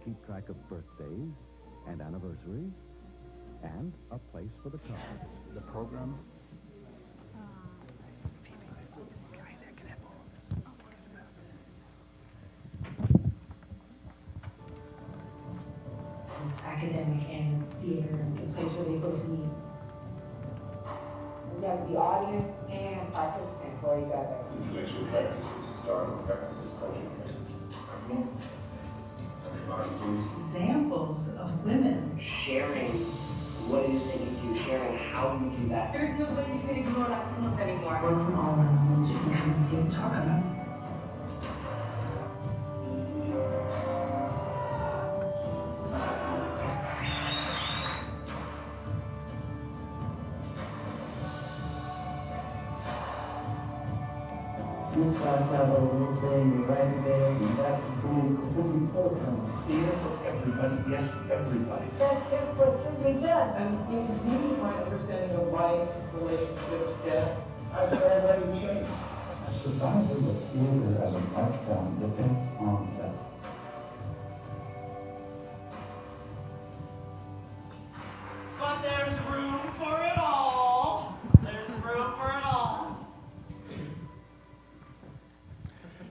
keep track of birthdays and anniversaries, and a place for the cards. The program. It's academic and it's theater, and it's a place where they both meet. We have the audience and participant for each other. Intellectual practices, historical practices, cultural practices. Examples of women sharing what it is that you do, sharing how you do that. There's no way you can ignore Latinos anymore. Work from all around the world, you can come and see and talk about it. These guys have a little thing right there, and that boom, program. Theater for everybody, yes, everybody. That's just what should be done. And indeed, my understanding of life, relationships, death, I've already changed. Survival of theater as an art form depends on that. but there's room for it all. There's room for it all.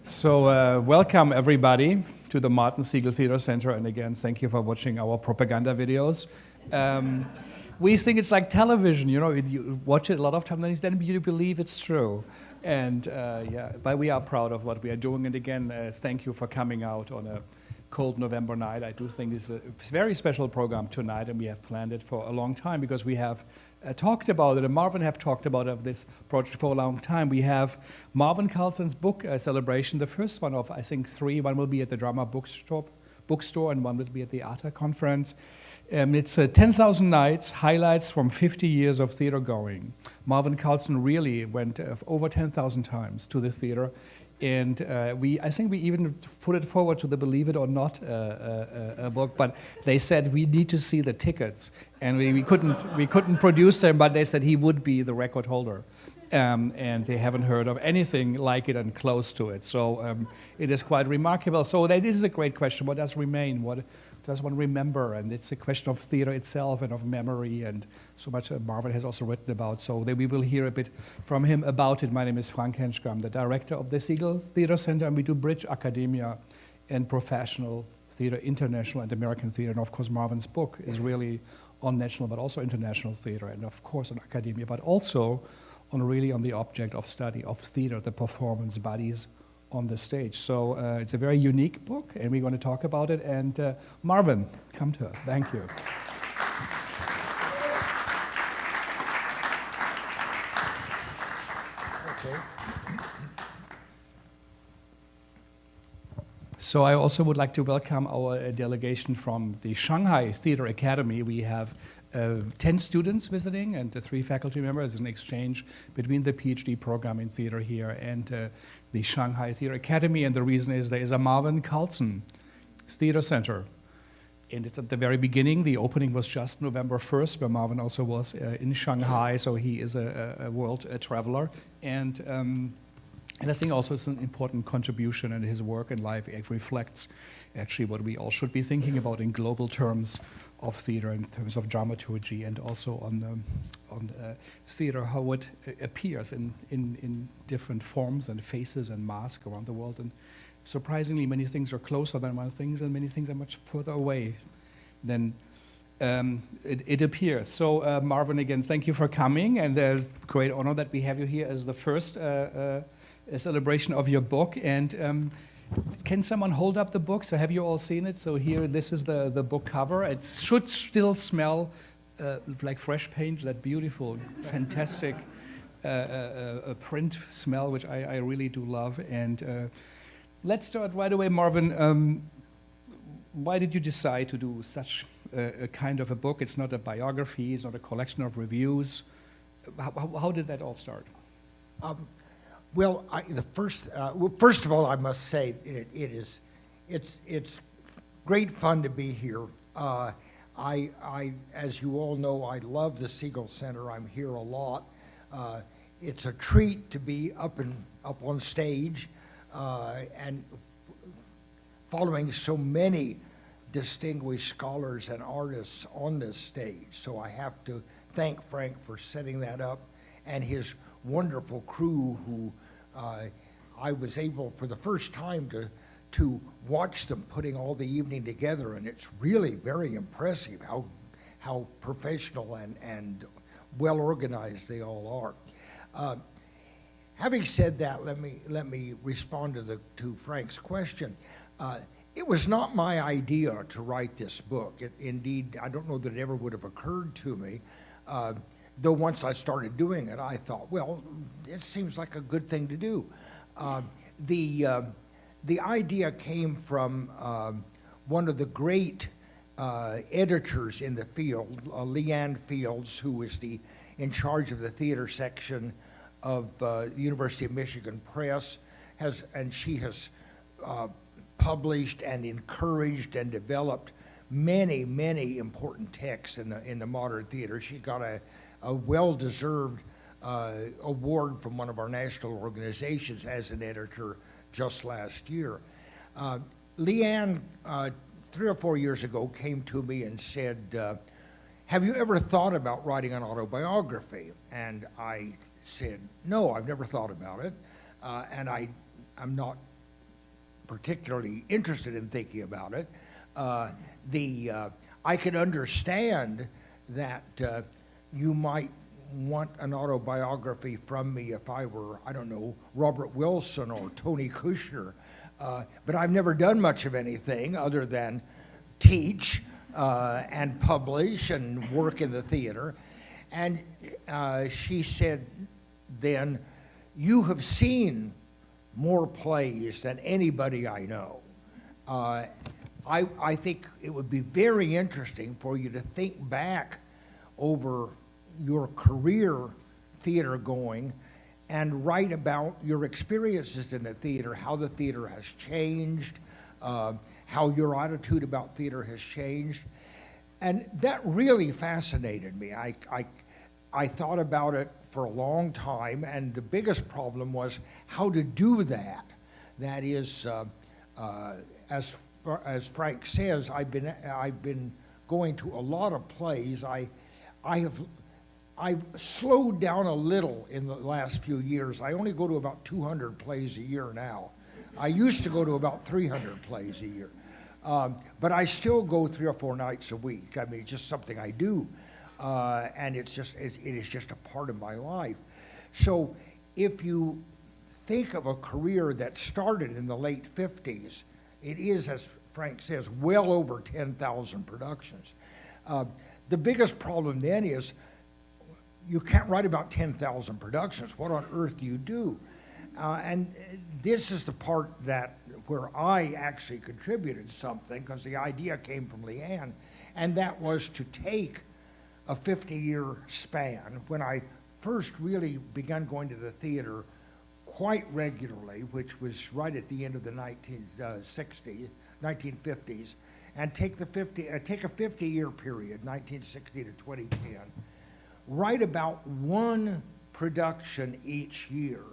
So welcome everybody to the Martin Segal Theatre Center, and again, thank you for watching our propaganda videos. We think it's like television, you know, you watch it a lot of times, and then you believe it's true. And yeah, but we are proud of what we are doing, and again, thank you for coming out on a cold November night. I do think it's a very special program tonight, and we have planned it for a long time because we have talked about it, and Marvin have talked about this project for a long time. We have Marvin Carlson's book celebration, the first one of, I think, 3. One will be at the Drama bookstore, and one will be at the ATA conference. It's 10,000 nights, highlights from 50 years of theater going. Marvin Carlson really went over 10,000 times to the theater, and I think we even put it forward to the Believe It or Not book, but they said we need to see the tickets, and we couldn't produce them, but they said he would be the record holder. And they haven't heard of anything like it and close to it. So it is quite remarkable. So that is a great question. What does remain? What does one remember? And it's a question of theater itself and of memory, and so much Marvin has also written about. So then we will hear a bit from him about it. My name is Frank Henschke. I'm the director of the Segal Theatre Center, and we do bridge academia and professional theater, international and American theater. And of course, Marvin's book is really on national but also international theater, and of course on academia, but also on the object of study of theater, the performance bodies on the stage. So it's a very unique book, and we're going to talk about it. And Marvin, come to us. Thank you. Okay. So I also would like to welcome our delegation from the Shanghai Theater Academy. We have 10 students visiting and 3 faculty members. It's an exchange between the PhD program in theater here and the Shanghai Theater Academy. And the reason is there is a Marvin Carlson Theater Center. And it's at the very beginning. The opening was just November 1st, where Marvin also was in Shanghai. So he is a world traveler. And I think also it's an important contribution in his work and life. It reflects actually what we all should be thinking about in global terms of theater, in terms of dramaturgy, and also on theater, how it appears in different forms and faces and masks around the world. And surprisingly, many things are closer than one things, and many things are much further away than it appears. So Marvin, again, thank you for coming, and a great honor that we have you here as the first celebration of your book. And can someone hold up the book? So have you all seen it? So here, this is the book cover. It should still smell like fresh paint, that beautiful, fantastic print smell, which I really do love. And let's start right away, Marvin. Why did you decide to do such a kind of a book? It's not a biography, it's not a collection of reviews. How did that all start? Well, first of all, I must say it's great fun to be here. As you all know, I love the Segal Center. I'm here a lot. It's a treat to be up on stage and following so many distinguished scholars and artists on this stage. So I have to thank Frank for setting that up, and his wonderful crew who I was able for the first time to watch them putting all the evening together, and it's really very impressive how professional and well organized they all are. Having said that, let me respond to Frank's question. It was not my idea to write this book. Indeed, I don't know that it ever would have occurred to me. Though once I started doing it, I thought, well, it seems like a good thing to do. The idea came from one of the great editors in the field, Leanne Fields, who was in charge of the theater section of the University of Michigan Press, she has published and encouraged and developed many, many important texts in the modern theater. She got a well-deserved award from one of our national organizations as an editor just last year. Leanne, 3 or 4 years ago, came to me and said, have you ever thought about writing an autobiography? And I said, no, I've never thought about it, and I'm not particularly interested in thinking about it. I could understand that you might want an autobiography from me if I were, I don't know, Robert Wilson or Tony Kushner, but I've never done much of anything other than teach and publish and work in the theater. And she said then, you have seen more plays than anybody I know. I think it would be very interesting for you to think back over your career theater going and write about your experiences in the theater, how the theater has changed, how your attitude about theater has changed. And that really fascinated me. I thought about it for a long time, and the biggest problem was how to do that. That is, as Frank says, I've been going to a lot of plays. I've slowed down a little in the last few years. I only go to about 200 plays a year now. I used to go to about 300 plays a year. But I still go 3 or 4 nights a week. I mean, it's just something I do. And it is just a part of my life. So if you think of a career that started in the late 50s, it is, as Frank says, well over 10,000 productions. The biggest problem then is you can't write about 10,000 productions. What on earth do you do? And this is the part where I actually contributed something, because the idea came from Leanne, and that was to take a 50-year span. When I first really began going to the theater quite regularly, which was right at the end of the 1950s, and take a 50-year period, 1960 to 2010, write about one production each year,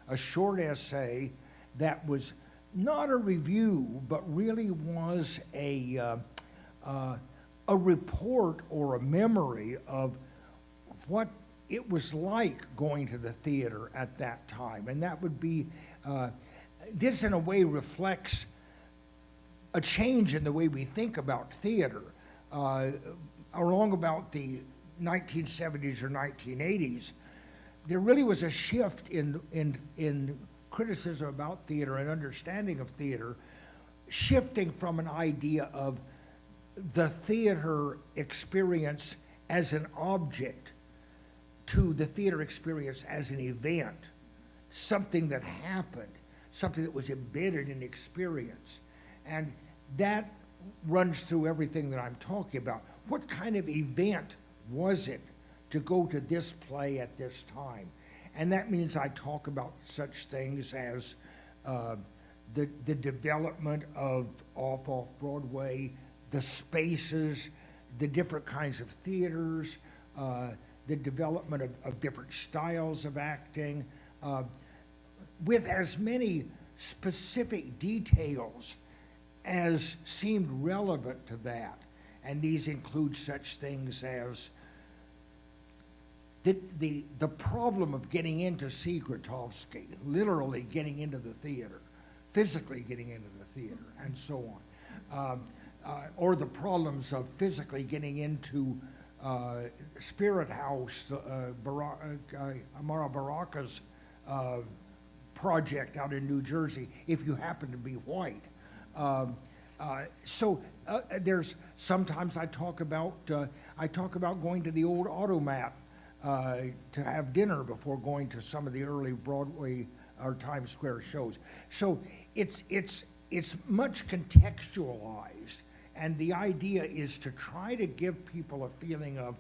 a short essay that was not a review, but really was a report or a memory of what it was like going to the theater at that time. And that would be, this in a way reflects a change in the way we think about theater. Along about the 1970s or 1980s, there really was a shift in criticism about theater and understanding of theater, shifting from an idea of the theater experience as an object to the theater experience as an event, something that happened, something that was embedded in experience. And that runs through everything that I'm talking about. What kind of event was it to go to this play at this time? And that means I talk about such things as the development of off-Broadway, the spaces, the different kinds of theaters, the development of different styles of acting, with as many specific details as seemed relevant to that. And these include such things as the problem of getting into Sigurtovsky, literally getting into the theater, physically getting into the theater, and so on. Or the problems of physically getting into Spirit House, Amara Baraka's project out in New Jersey, if you happen to be white. There's sometimes I talk about going to the old Automat to have dinner before going to some of the early Broadway or Times Square shows. So it's much contextualized, and the idea is to try to give people a feeling of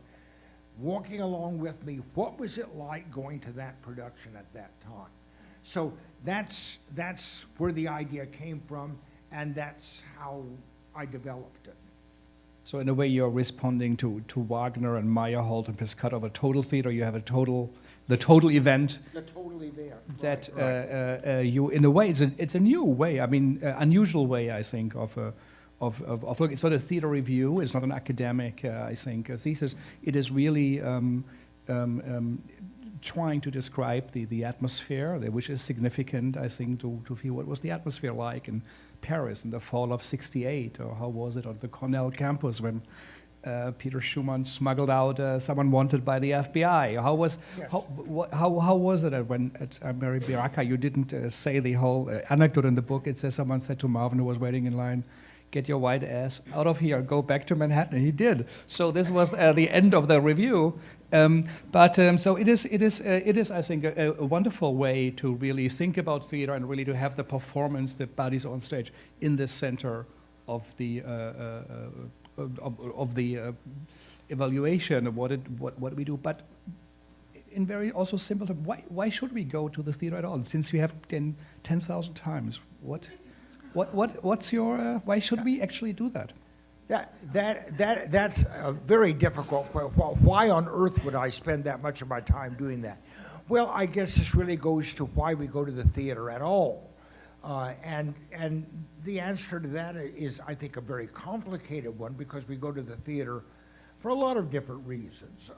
walking along with me. What was it like going to that production at that time? So that's where the idea came from, and that's how I developed it. So in a way, you're responding to Wagner and Meyerhold and Piscator of a total theater. You have the total event. The total event. That right. you, in a way, it's a new way. I mean, unusual way, I think, of looking. It's not a theater review. It's not an academic, I think, thesis. It is really trying to describe the atmosphere, which is significant, I think, to feel what was the atmosphere like in Paris in the fall of '68, or how was it on the Cornell campus when Peter Schumann smuggled out someone wanted by the FBI? How was it when at Mary Baraka you didn't say the whole anecdote in the book? It says someone said to Marvin, who was waiting in line, "Get your white ass out of here, go back to Manhattan." And he did. So this was the end of the review. So it is, I think, a wonderful way to really think about theater and really to have the performance, the bodies on stage, in the center of the evaluation of what we do. But in very also simple terms, why should we go to the theater at all? Since we have 10,000 times, what's your? Why should we actually do that? That's a very difficult question. Why on earth would I spend that much of my time doing that? Well, I guess this really goes to why we go to the theater at all. And the answer to that is, I think, a very complicated one, because we go to the theater for a lot of different reasons.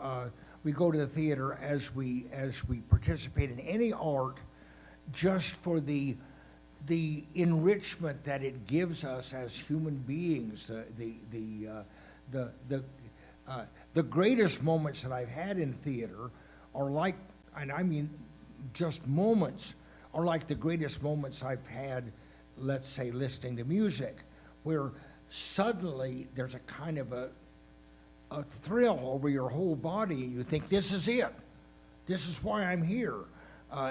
We go to the theater as we participate in any art just for the enrichment that it gives us as human beings. The greatest moments that I've had in theater are like, and I mean just moments, are like the greatest moments I've had, let's say, listening to music, where suddenly there's a kind of a thrill over your whole body, and you think, this is it. This is why I'm here.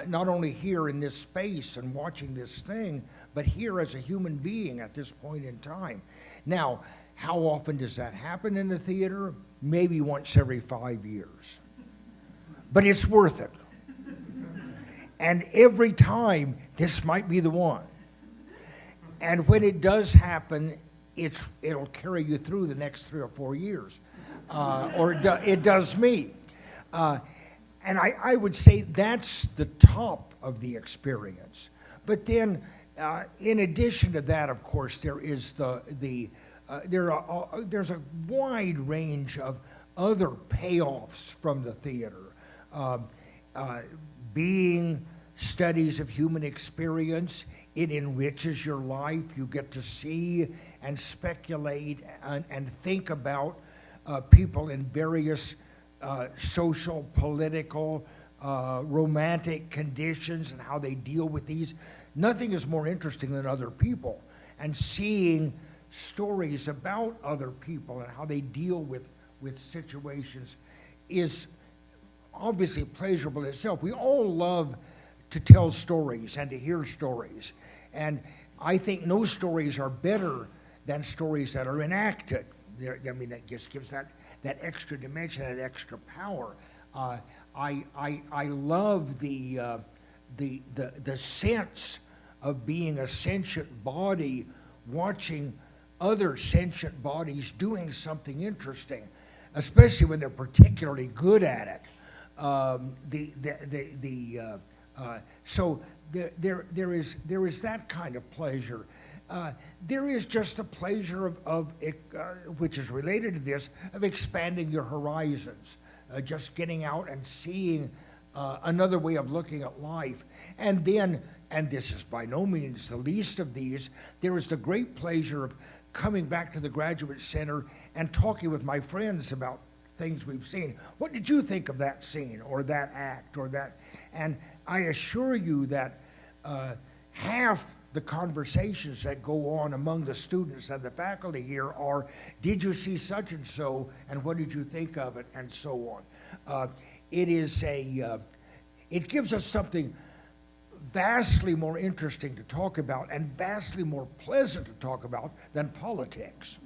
Not only here in this space and watching this thing, but here as a human being at this point in time. Now, how often does that happen in the theater? Maybe once every 5 years. But it's worth it. And every time, this might be the one. And when it does happen, it'll carry you through the next 3 or 4 years. It does me. And I would say that's the top of the experience. But then, in addition to that, of course, there is there's a wide range of other payoffs from the theater. Being studies of human experience, it enriches your life. You get to see and speculate and think about people in various social, political, romantic conditions and how they deal with these. Nothing is more interesting than other people, and seeing stories about other people and how they deal with situations is obviously pleasurable in itself. We all love to tell stories and to hear stories, and I think no stories are better than stories that are enacted. I mean, that just gives that extra dimension, that extra power. I love the sense of being a sentient body, watching other sentient bodies doing something interesting, especially when they're particularly good at it. So there is that kind of pleasure. there is just the pleasure of which is related to this, of expanding your horizons, just getting out and seeing another way of looking at life. And then, and this is by no means the least of these, there is the great pleasure of coming back to the Graduate Center and talking with my friends about things we've seen. What did you think of that scene or that act or that? And I assure you that half the conversations that go on among the students and the faculty here are, did you see such and so, and what did you think of it, and so on. It gives us something vastly more interesting to talk about and vastly more pleasant to talk about than politics.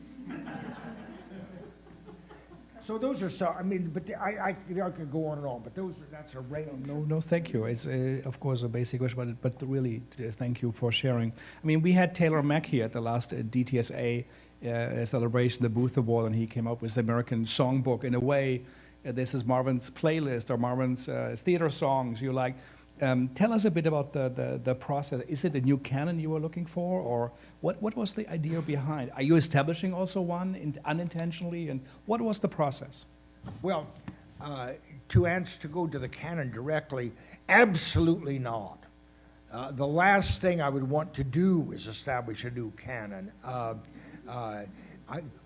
So those are some, I mean, but I could go on and on, but that's a range. No, thank you. It's of course a basic question, but really thank you for sharing. I mean, we had Taylor Mack here at the last DTSA celebration, the Booth Award, and he came up with the American Songbook. In a way, this is Marvin's playlist or Marvin's theater songs you like. Tell us a bit about the process. Is it a new canon you were looking for, or what was the idea behind? Are you establishing also one unintentionally, and what was the process? Well, to go to the canon directly, absolutely not. The last thing I would want to do is establish a new canon.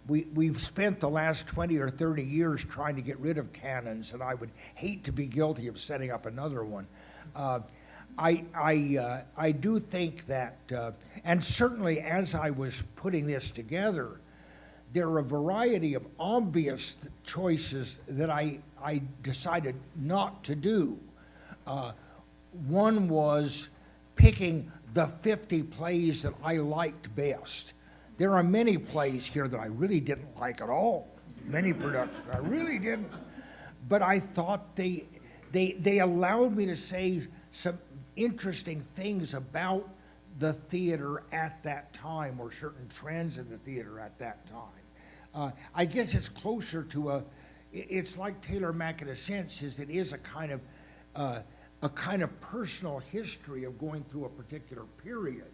We've spent the last 20 or 30 years trying to get rid of canons, and I would hate to be guilty of setting up another one. I do think that, and certainly as I was putting this together, there are a variety of obvious choices that I decided not to do. One was picking the 50 plays that I liked best. There are many plays here that I really didn't like at all. Many productions I really didn't. But I thought they allowed me to say some interesting things about the theater at that time, or certain trends in the theater at that time. I guess it's closer to it's like Taylor Mack in a sense, is it is a kind of personal history of going through a particular period.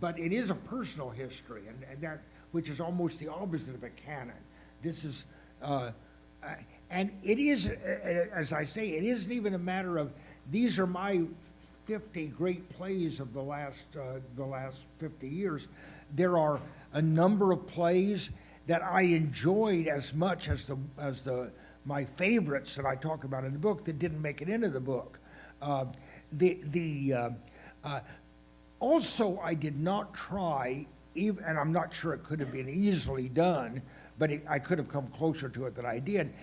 But it is a personal history, and that, which is almost the opposite of a canon. This is, and it is, as I say, it isn't even a matter of, these are my 50 great plays of the last 50 years. There are a number of plays that I enjoyed as much as my favorites that I talk about in the book that didn't make it into the book. Also, I did not try, and I'm not sure it could have been easily done, but I could have come closer to it than I did.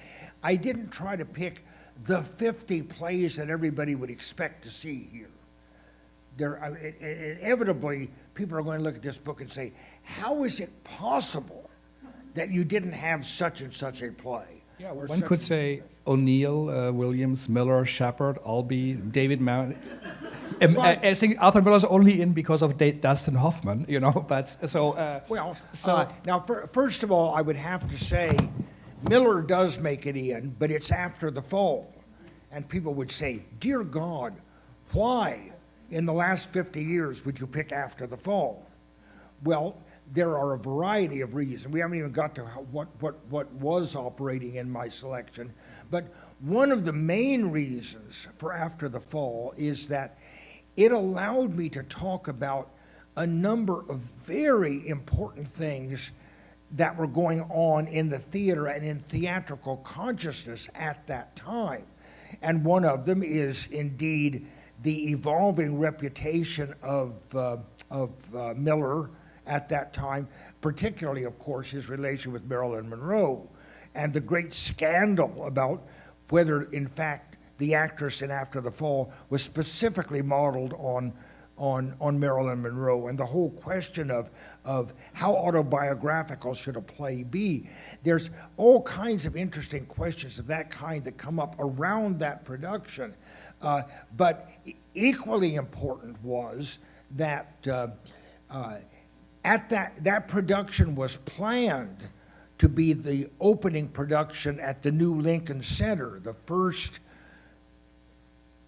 I didn't try to pick the 50 plays that everybody would expect to see here. Inevitably, people are going to look at this book and say, how is it possible that you didn't have such and such a play? Yeah, one could say O'Neill, Williams, Miller, Shepard, Albee, David Mount. I think Arthur Miller's only in because of Dustin Hoffman, you know. But so now, first of all, I would have to say, Miller does make it in, but it's after the fall, and people would say, "Dear God, why in the last 50 years would you pick after the fall?" Well, there are a variety of reasons. We haven't even got to what was operating in my selection, but one of the main reasons for After the Fall is that it allowed me to talk about a number of very important things that were going on in the theater and in theatrical consciousness at that time. And one of them is indeed the evolving reputation of Miller at that time, particularly, of course, his relation with Marilyn Monroe, and the great scandal about whether, in fact, the actress in After the Fall was specifically modeled on Marilyn Monroe, and the whole question of how autobiographical should a play be. There's all kinds of interesting questions of that kind that come up around that production. But equally important was that that production was planned to be the opening production at the new Lincoln Center, the first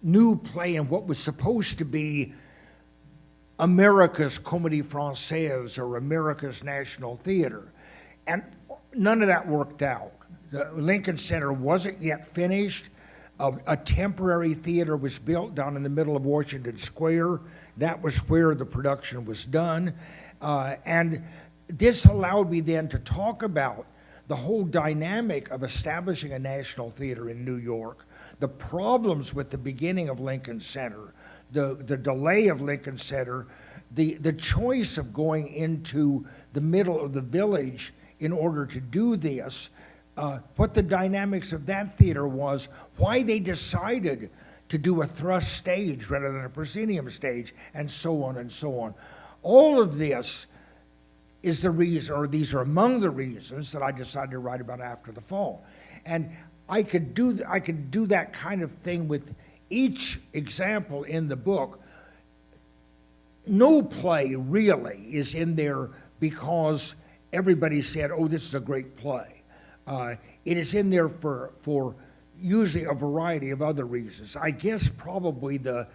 new play in what was supposed to be America's Comédie Française or America's National Theater. And none of that worked out. The Lincoln Center wasn't yet finished. A temporary theater was built down in the middle of Washington Square. That was where the production was done. And this allowed me then to talk about the whole dynamic of establishing a national theater in New York, the problems with the beginning of Lincoln Center, the delay of Lincoln Center, the choice of going into the middle of the village in order to do this, what the dynamics of that theater was, why they decided to do a thrust stage rather than a proscenium stage, and so on and so on. All of this is the reason, or these are among the reasons that I decided to write about After the Fall. And I could do that kind of thing with each example in the book. No play really is in there because everybody said, oh, this is a great play. It is in there for usually a variety of other reasons. I guess probably the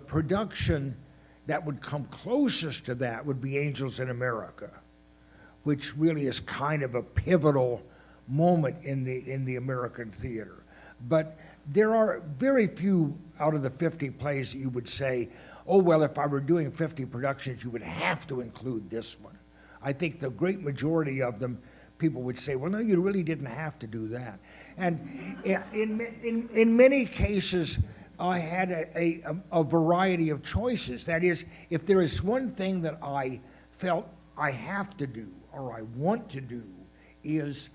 production that would come closest to that would be Angels in America, which really is kind of a pivotal moment in the American theater. But there are very few out of the 50 plays that you would say, oh, well, if I were doing 50 productions, you would have to include this one. I think the great majority of them, people would say, well, no, you really didn't have to do that. And in many cases, I had a variety of choices. That is, if there is one thing that I felt I have to do or I want to do, is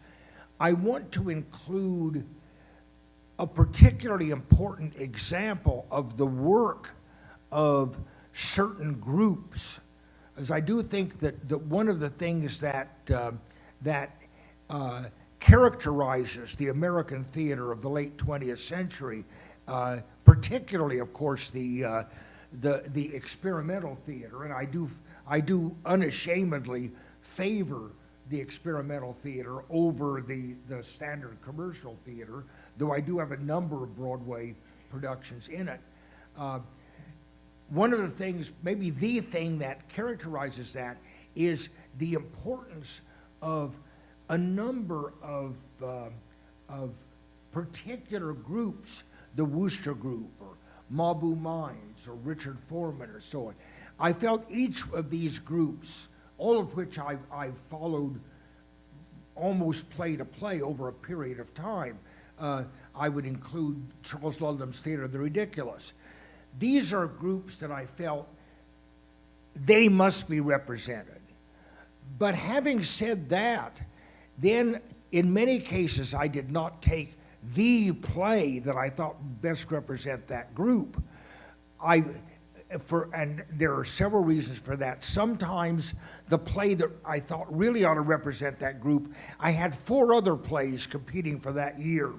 I want to include a particularly important example of the work of certain groups. As I do think that one of the things that characterizes the American theater of the late 20th century, particularly, of course, the experimental theater, and I do unashamedly favor the experimental theater over the standard commercial theater, though I do have a number of Broadway productions in it. One of the things, maybe the thing that characterizes that, is the importance of a number of particular groups, the Wooster Group, or Mabu Mines, or Richard Foreman, or so on. I felt each of these groups, all of which I followed almost play to play over a period of time. I would include Charles Ludlam's Theater of the Ridiculous. These are groups that I felt they must be represented. But having said that, then in many cases I did not take the play that I thought best represent that group. And there are several reasons for that. Sometimes the play that I thought really ought to represent that group, I had 4 other plays competing for that year.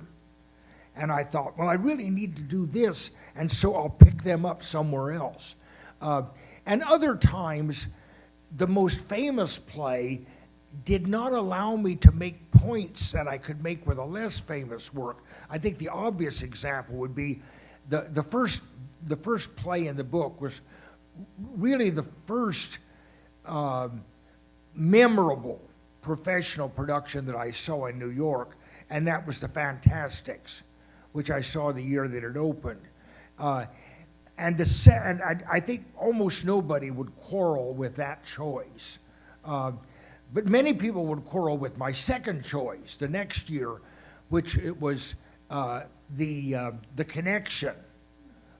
And I thought, well, I really need to do this, and so I'll pick them up somewhere else. And other times, the most famous play did not allow me to make points that I could make with a less famous work. I think the obvious example would be the first play in the book was really the first memorable professional production that I saw in New York, and that was The Fantastics, which I saw the year that it opened. And I think almost nobody would quarrel with that choice. But many people would quarrel with my second choice the next year, which it was The Connection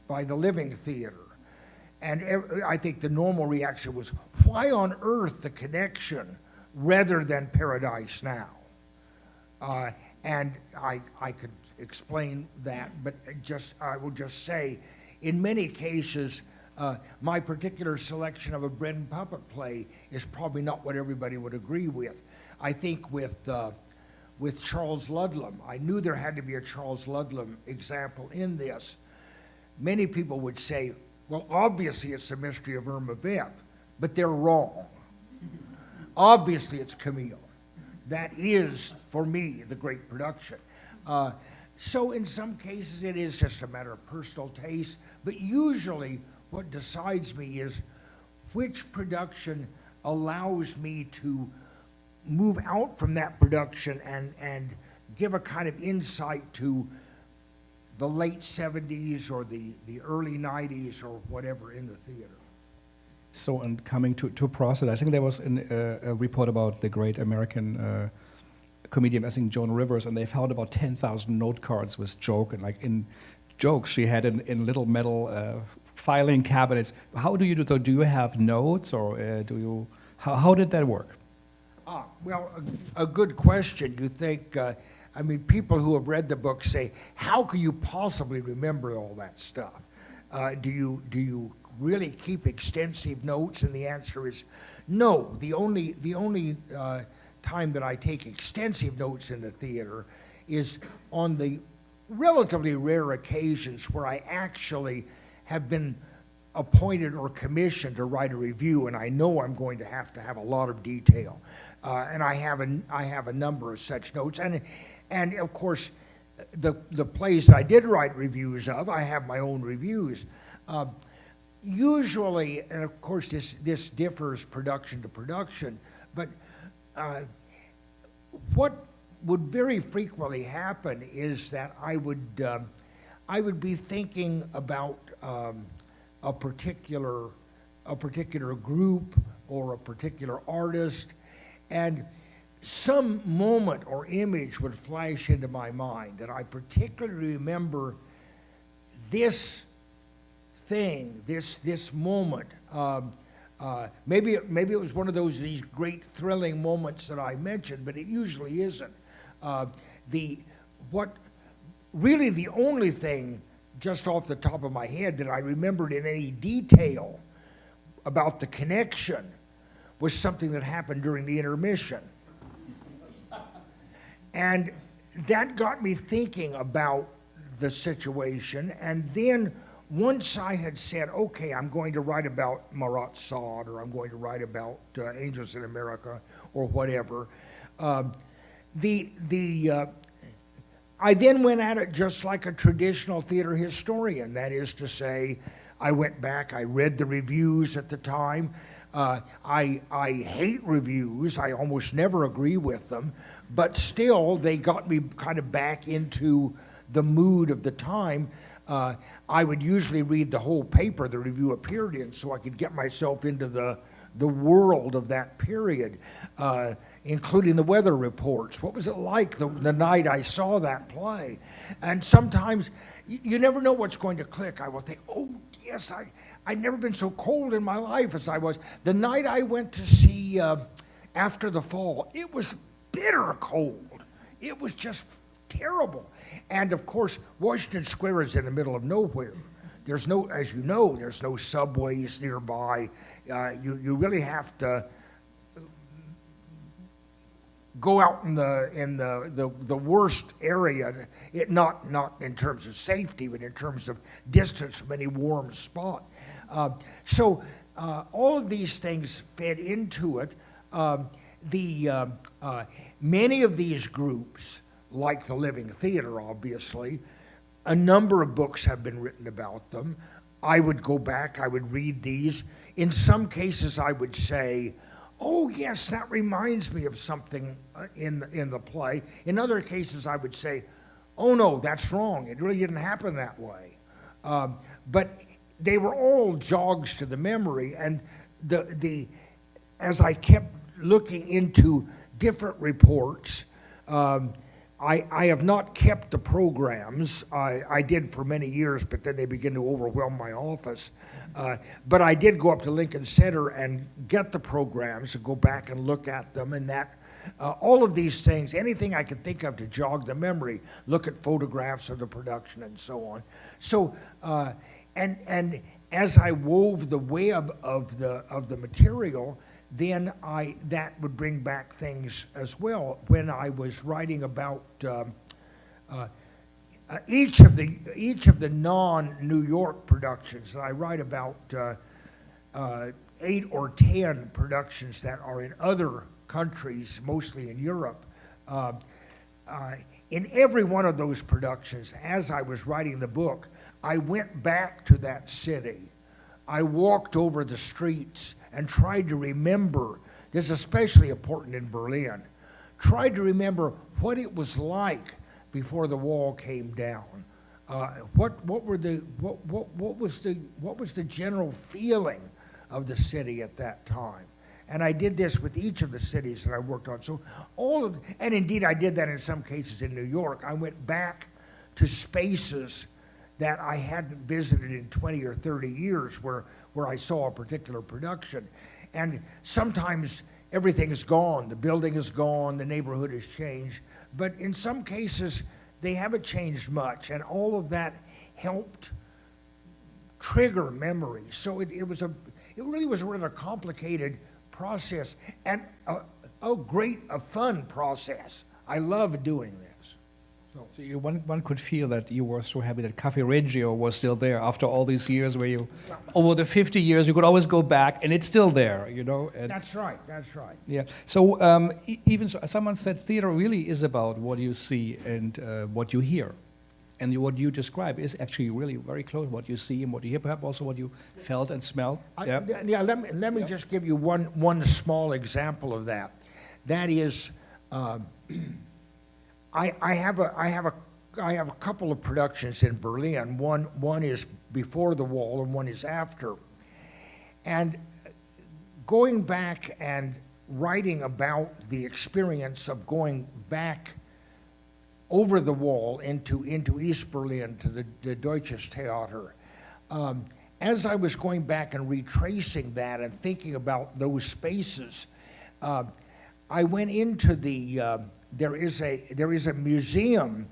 by the Living Theater. And I think the normal reaction was, why on earth The Connection rather than Paradise Now? And I could explain that, but I will just say, in many cases, my particular selection of a bread and puppet play is probably not what everybody would agree with. I think with Charles Ludlam, I knew there had to be a Charles Ludlam example in this. Many people would say, well, obviously it's The Mystery of Irma Vep, but they're wrong. Obviously it's Camille. That is, for me, the great production. So in some cases it is just a matter of personal taste, but usually what decides me is which production allows me to move out from that production and give a kind of insight to the late 70s or the early 90s or whatever in the theater. So, and coming to process, I think there was a report about the great American comedian, I think Joan Rivers, and they found about 10,000 note cards with joke, and like in jokes she had in little metal filing cabinets. How do you do? So do you have notes, or do you? How did that work? Well, a good question. You think? I mean, people who have read the book say, "How can you possibly remember all that stuff?" Do you really keep extensive notes? And the answer is no. The only time that I take extensive notes in the theater is on the relatively rare occasions where I actually have been appointed or commissioned to write a review, and I know I'm going to have a lot of detail, and I have a number of such notes, and of course, the plays that I did write reviews of, I have my own reviews. Usually, and of course this differs production to production, but what would very frequently happen is that I would be thinking about a particular group or a particular artist, and some moment or image would flash into my mind that I particularly remember this thing, this moment. Maybe it was one of these great thrilling moments that I mentioned, but it usually isn't. The only thing just off the top of my head that I remembered in any detail about the connection was something that happened during the intermission. And that got me thinking about the situation, and then once I had said, okay, I'm going to write about Marat Sade, or I'm going to write about Angels in America, or whatever, I then went at it just like a traditional theater historian. That is to say, I went back, I read the reviews at the time. I hate reviews. I almost never agree with them, but still they got me kind of back into the mood of the time. I would usually read the whole paper the review appeared in so I could get myself into the world of that period, including the weather reports. What was it like the night I saw that play? And sometimes you never know what's going to click. I will think, oh, yes, I'd never been so cold in my life as I was. The night I went to see After the Fall, it was bitter cold. It was just terrible. And of course, Washington Square is in the middle of nowhere. There's no, as you know, there's no subways nearby. You really have to go out in the worst area. Not in terms of safety, but in terms of distance from any warm spot. So all of these things fed into it. Many of these groups, like the Living Theater, obviously, a number of books have been written about them. I would go back, I would read these. In some cases, I would say, oh, yes, that reminds me of something in the play. In other cases, I would say, oh, no, that's wrong. It really didn't happen that way. But they were all jogs to the memory, and as I kept looking into different reports, I have not kept the programs. I did for many years, but then they began to overwhelm my office. But I did go up to Lincoln Center and get the programs and go back and look at them, and that all of these things, anything I could think of to jog the memory, look at photographs of the production and so on. So, and as I wove the web of the material, then that would bring back things as well. When I was writing about each of the non-New York productions, and I write about 8 or 10 productions that are in other countries, mostly in Europe. In every one of those productions, as I was writing the book, I went back to that city I walked over the streets and tried to remember, this is especially important in Berlin, tried to remember what it was like before the wall came down. What was the general feeling of the city at that time? And I did this with each of the cities that I worked on. So and indeed I did that in some cases in New York. I went back to spaces that I hadn't visited in 20 or 30 years where I saw a particular production. And sometimes everything is gone, the building is gone, the neighborhood has changed. But in some cases, they haven't changed much, and all of that helped trigger memories. So it really was a rather complicated process, and a fun process. I love doing this. So one could feel that you were so happy that Cafe Reggio was still there after all these years where you, over the 50 years, you could always go back and it's still there, you know? And That's right. yeah. So even so, someone said theater really is about what you see and what you hear. And what you describe is actually really very close what you see and what you hear, perhaps also what you felt and smelled. Let me just give you one small example of that. That is, I have a couple of productions in Berlin. One is before the wall and one is after. And going back and writing about the experience of going back over the wall into East Berlin to the Deutsches Theater, as I was going back and retracing that and thinking about those spaces, I went into the there is a museum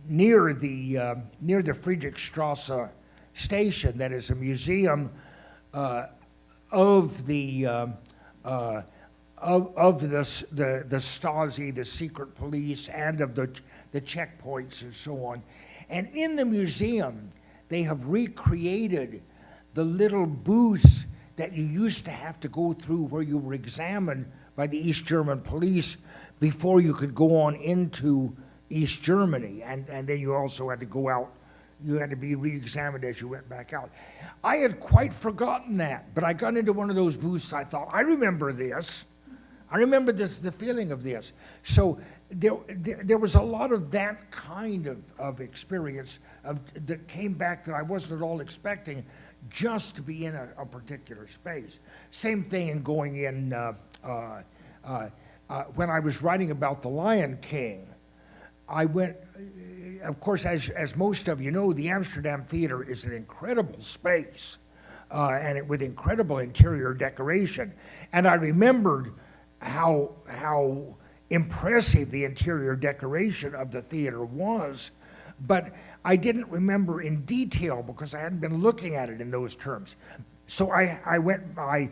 near the Friedrichstrasse station that is a museum of the Stasi, the secret police, and of the checkpoints and so on. And in the museum, they have recreated the little booths that you used to have to go through where you were examined by the East German police before you could go on into East Germany. And then you also had to go out. You had to be re-examined as you went back out. I had quite forgotten that, but I got into one of those booths. I thought, I remember this. I remember this, the feeling of this. So there was a lot of that kind of experience that came back that I wasn't at all expecting, just to be in a particular space. Same thing in going in, when I was writing about The Lion King, I went, of course, as most of you know, the Amsterdam Theater is an incredible space, with incredible interior decoration. And I remembered how impressive the interior decoration of the theater was, but I didn't remember in detail because I hadn't been looking at it in those terms. So I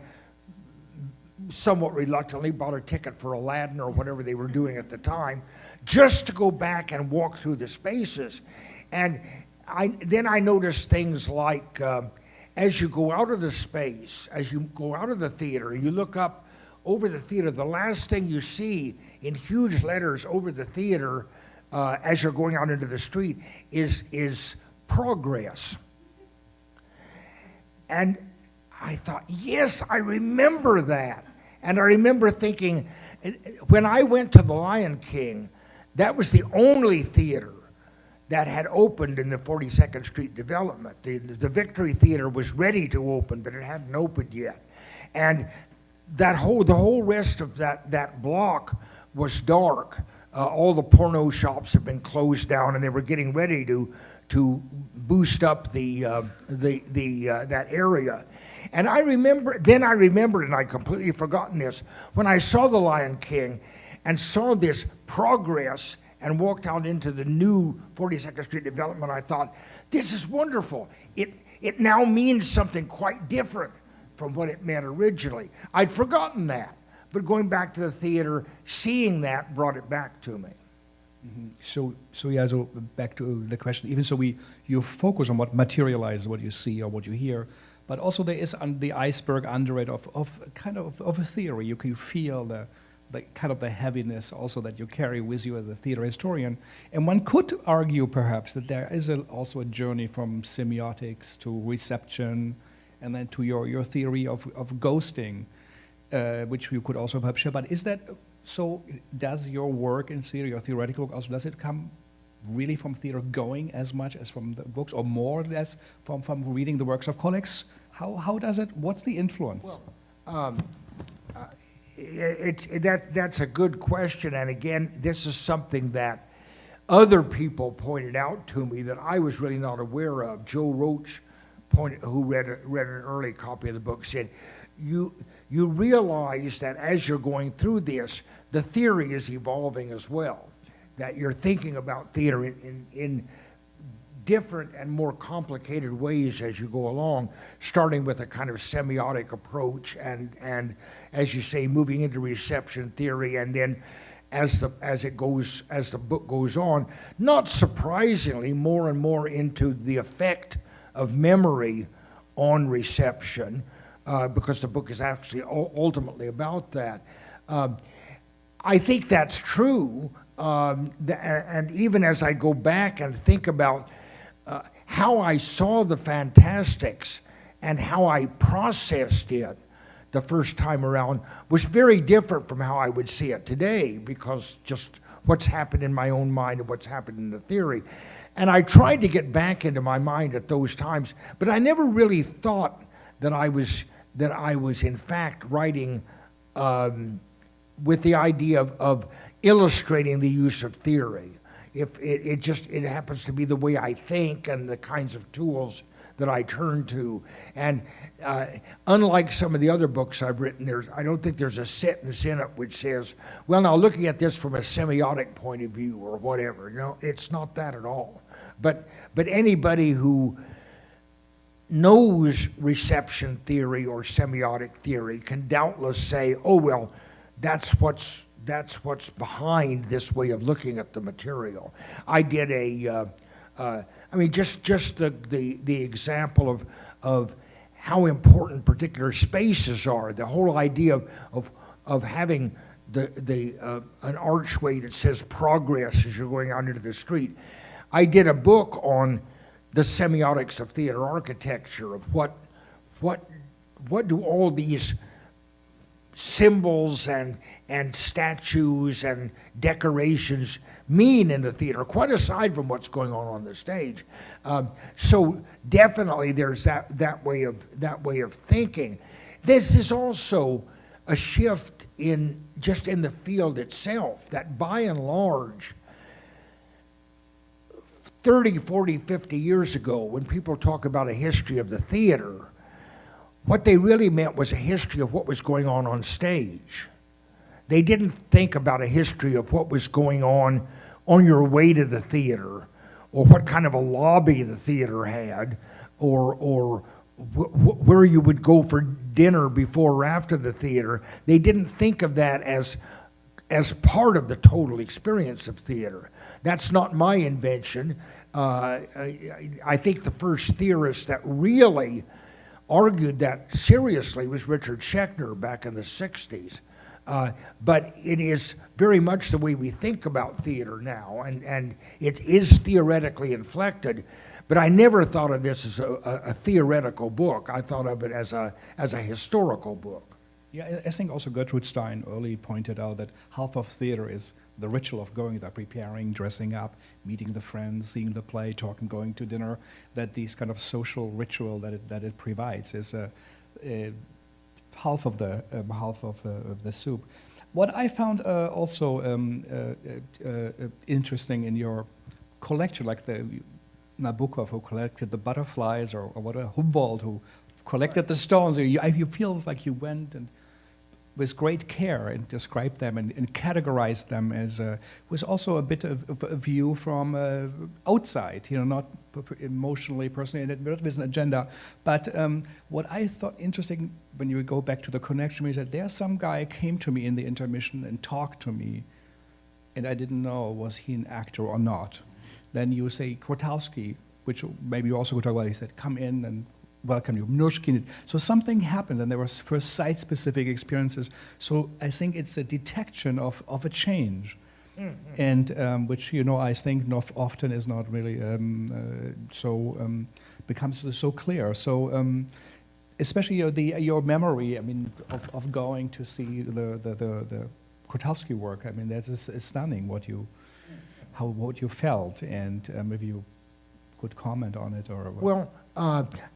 somewhat reluctantly bought a ticket for Aladdin or whatever they were doing at the time, just to go back and walk through the spaces. And then I noticed things like, as you go out of the space, as you go out of the theater, you look up over the theater, the last thing you see in huge letters over the theater as you're going out into the street is progress. And I thought, yes, I remember that. And I remember thinking, when I went to The Lion King, that was the only theater that had opened in the 42nd Street development. The Victory Theater was ready to open, but it hadn't opened yet. And the whole rest of that block was dark. All the porno shops had been closed down, and they were getting ready to boost up that area. And I remembered, and I'd completely forgotten this, when I saw The Lion King and saw this progress and walked out into the new 42nd Street development, I thought, this is wonderful. It now means something quite different from what it meant originally. I'd forgotten that, but going back to the theater, seeing that brought it back to me. Mm-hmm. So back to the question, even so you focus on what materializes, what you see or what you hear, but also there is the iceberg under it of kind of a theory. You can feel the kind of the heaviness also that you carry with you as a theater historian. And one could argue perhaps that there is also a journey from semiotics to reception, and then to your theory of ghosting, which you could also perhaps share. But is that, so does your work in theater, your theoretical work also, does it come really from theater going as much as from the books, or more or less from reading the works of colleagues? How does it, what's the influence? Well, that's a good question, and again, this is something that other people pointed out to me that I was really not aware of. Joe Roach, who read an early copy of the book, said, you realize that as you're going through this, the theory is evolving as well, that you're thinking about theater in different and more complicated ways as you go along, starting with a kind of semiotic approach, and as you say, moving into reception theory, and then as the book goes on, not surprisingly, more and more into the effect of memory on reception, because the book is actually ultimately about that. I think that's true, and even as I go back and think about how I saw the Fantastics and how I processed it the first time around was very different from how I would see it today, because just what's happened in my own mind and what's happened in the theory. And I tried to get back into my mind at those times, but I never really thought that I was in fact writing with the idea of illustrating the use of theory. If it happens to be the way I think and the kinds of tools that I turn to. And unlike some of the other books I've written, I don't think there's a sentence in it which says, well, now looking at this from a semiotic point of view or whatever. No, it's not that at all. But anybody who knows reception theory or semiotic theory can doubtless say, oh, well, that's what's behind this way of looking at the material. I did just the example of how important particular spaces are. The whole idea of having an archway that says progress as you're going out into the street. I did a book on the semiotics of theater architecture, of what do all these symbols and statues and decorations mean in the theater, quite aside from what's going on the stage. So definitely there's that way of thinking. This is also a shift in the field itself, that by and large, 30, 40, 50 years ago, when people talk about a history of the theater, what they really meant was a history of what was going on stage. They didn't think about a history of what was going on your way to the theater, or what kind of a lobby the theater had, or where you would go for dinner before or after the theater. They didn't think of that as part of the total experience of theater. That's not my invention. I think the first theorist that really argued that seriously was Richard Schechner back in the 60s. But it is very much the way we think about theater now, and it is theoretically inflected. But I never thought of this as a theoretical book. I thought of it as a historical book. Yeah, I think also Gertrude Stein early pointed out that half of theater is the ritual of going there, preparing, dressing up, meeting the friends, seeing the play, talking, going to dinner. That these kind of social ritual that it provides is half of the soup. What I found also interesting in your collection, like the Nabokov who collected the butterflies, or Humboldt who collected the stones, you feel like you went and with great care and described them and categorized them as was also a bit of a view from outside, not emotionally, personally, not with an agenda. But what I thought interesting when you go back to the connection is that there's some guy came to me in the intermission and talked to me, and I didn't know was he an actor or not. Then you say Grotowski, which maybe you also could talk about. He said, "Come in and welcome you, Mnouchkin. So something happened, and there was first site-specific experiences. So I think it's a detection of a change, and which, you know, I think not often is not really becomes so clear. So especially your memory, I mean, of going to see the Grotowski work. I mean, that's stunning what you felt, and if you could comment on it or. Well,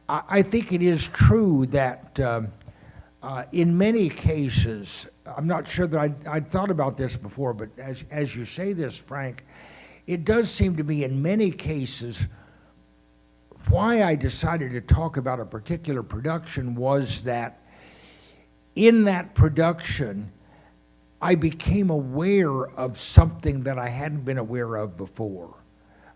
I think it is true that in many cases, I'm not sure that I'd thought about this before, but as you say this, Frank, it does seem to me in many cases why I decided to talk about a particular production was that in that production, I became aware of something that I hadn't been aware of before.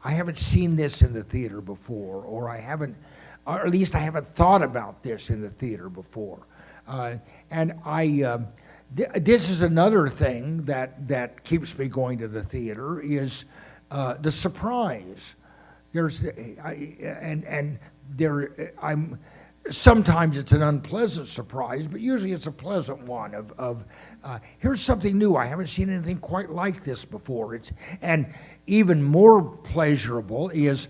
I haven't seen this in the theater before, or at least I haven't thought about this in the theater before. This is another thing that keeps me going to the theater is the surprise. Sometimes it's an unpleasant surprise, but usually it's a pleasant one of here's something new. I haven't seen anything quite like this before. And even more pleasurable is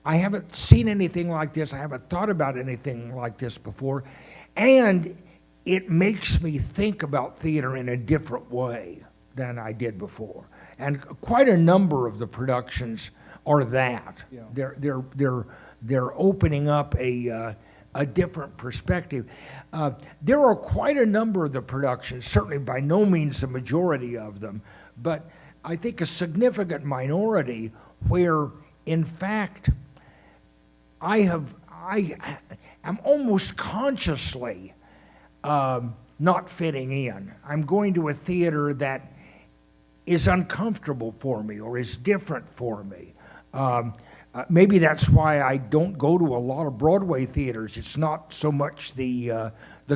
I haven't seen anything like this. I haven't thought about anything like this before. And it makes me think about theater in a different way than I did before. And quite a number of the productions are that. Yeah. They're opening up a different perspective. There are quite a number of the productions, certainly by no means the majority of them, but I think a significant minority where, in fact, I am almost consciously not fitting in. I'm going to a theater that is uncomfortable for me or is different for me. Maybe that's why I don't go to a lot of Broadway theaters. It's not so much the